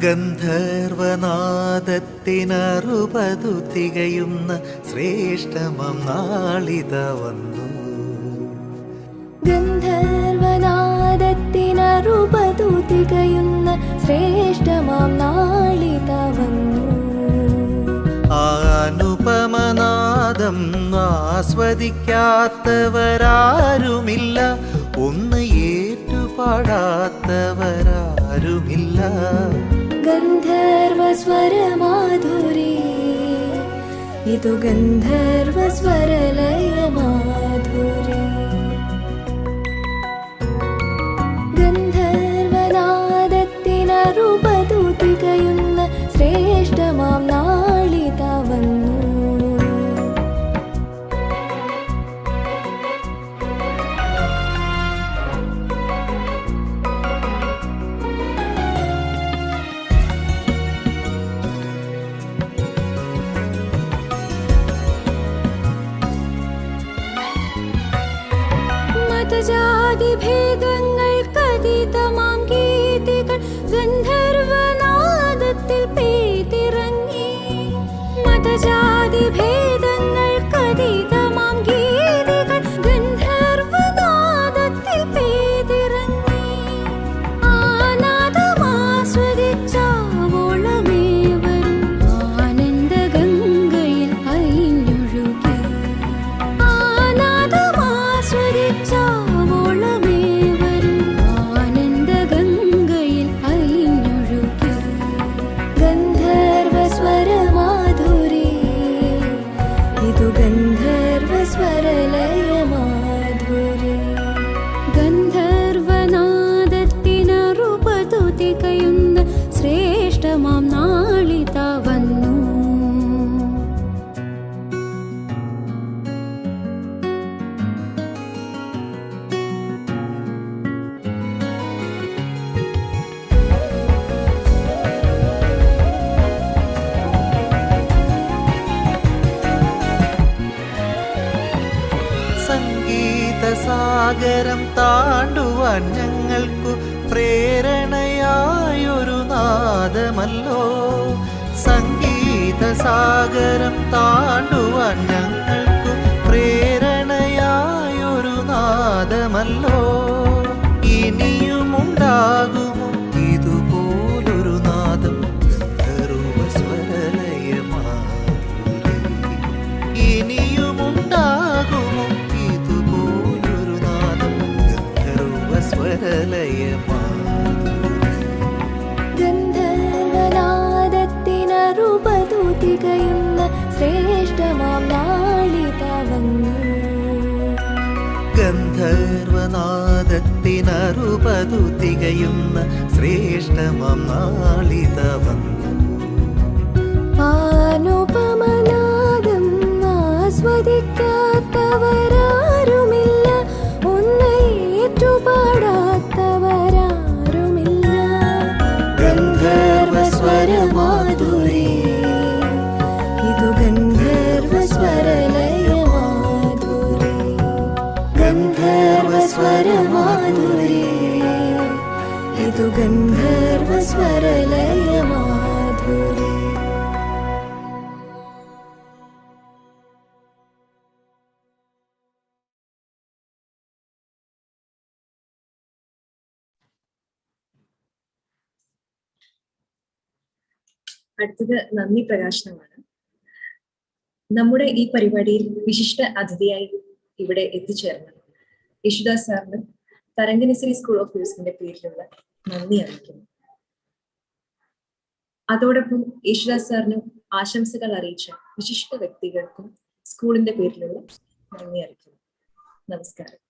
ഗന്ധർവനാദത്തിനറുപതു തികയുന്ന ശ്രേഷ്ഠമം നാളിത വന്നു. ഗന്ധർവനാദത്തിനറുപതു തികയുന്ന ശ്രേഷ്ഠമാം നാളിത വന്നു. അനുപമനാദം ആസ്വദിക്കാത്തവരാരുമില്ല, ഒന്ന് ഏറ്റുപാടാത്തവരാരുമില്ല. ഗന്ധർവസ്വരമാധുരി ഇതു ഗന്ധർവസ്വരലയമാധുരി. ഗന്ധർവനാദത്തിനറുപതു തികയുന്ന ശ്രേഷ്ഠമാം നാളിത വന്നു. മതജാതിഭേദങ്ങൾക്കതീതമാം ഗീതികൾ ഗന്ധർവനാദത്തിൽ പെയ്തിറങ്ങി. മതജാതിഭേദങ്ങൾക്കതീതമാം ഗീതികൾ ഗന്ധർവനാദത്തിൽ പെയ്തിറങ്ങി. ആനാദമാസ്വദിച്ചാവോളമേവരും ആനന്ദഗംഗയിൽ അലിഞ്ഞൊഴുകി. ആനാദമാസ്വദിച്ചാവോളമേവരും ആനന്ദഗംഗയിൽ അലിഞ്ഞൊഴുകി. ഗന്ധർവസ്വരമാധുരി ഇതു ഗന്ധർവസ്വരലയമാധുരി. ഗന്ധർവനാദത്തിനറുപതു തികയുന്ന ശ്രേഷ്ഠമാം നാളിത വന്നു. സംഗീതസാഗരം താണ്ടുവാൻ ഞങ്ങൾക്കു പ്രേരണയായൊരു നാദമല്ലോ. സംഗീതസാഗരം താണ്ടുവാൻ ഞങ്ങൾക്കു പ്രേരണയായൊരു നാദമല്ലോ. ഇനിയുമുണ്ടാകുമോ ഇതുപോലൊരു നാദം ഗന്ധർവസ്വരലയമാധുരി. ഇനിയുമുണ്ടാകുമോ ഇതുപോലൊരു നാദം ഗന്ധർവസ്വരലയമാധുരി. ഗന്ധർവനാദത്തിനറുപതു തികയുന്ന ശ്രേഷ്ഠമാം നാളിത വന്നു. ഗന്ധർവനാദത്തിനറുപതു തികയുന്ന ശ്രേഷ്ഠമം നാളിത വന്നു. അനുപമനാദം ആസ്വദിക്കാത്തവരാരുമില്ല, ഒന്ന് ഏറ്റുപാടാത്തവരാരുമില്ല. ഗന്ധർവസ്വരമാധുരി ഇതു ഗന്ധർവസ്വരലയമാധുരി. ഗന്ധർവസ്വരമാധുരി ഇതു ഗന്ധർവസ്വരലയമാധുരി. അടുത്തത് നന്ദി പ്രകാശനമാണ്. നമ്മുടെ ഈ പരിപാടിയിൽ വിശിഷ്ട അതിഥിയായി ഇവിടെ എത്തിച്ചേർന്ന യേശുദാസ് സാറിന് തരംഗനശ്ശേരി സ്കൂൾ ഓഫ് മ്യൂസിക്കിന്റെ പേരിലുള്ള നന്ദി അറിയിക്കുന്നു. അതോടൊപ്പം യേശുദാസ് സാറിന് ആശംസകൾ അറിയിച്ച വിശിഷ്ട വ്യക്തികൾക്കും സ്കൂളിന്റെ പേരിലുള്ള നന്ദി അറിയിക്കുന്നു. നമസ്കാരം.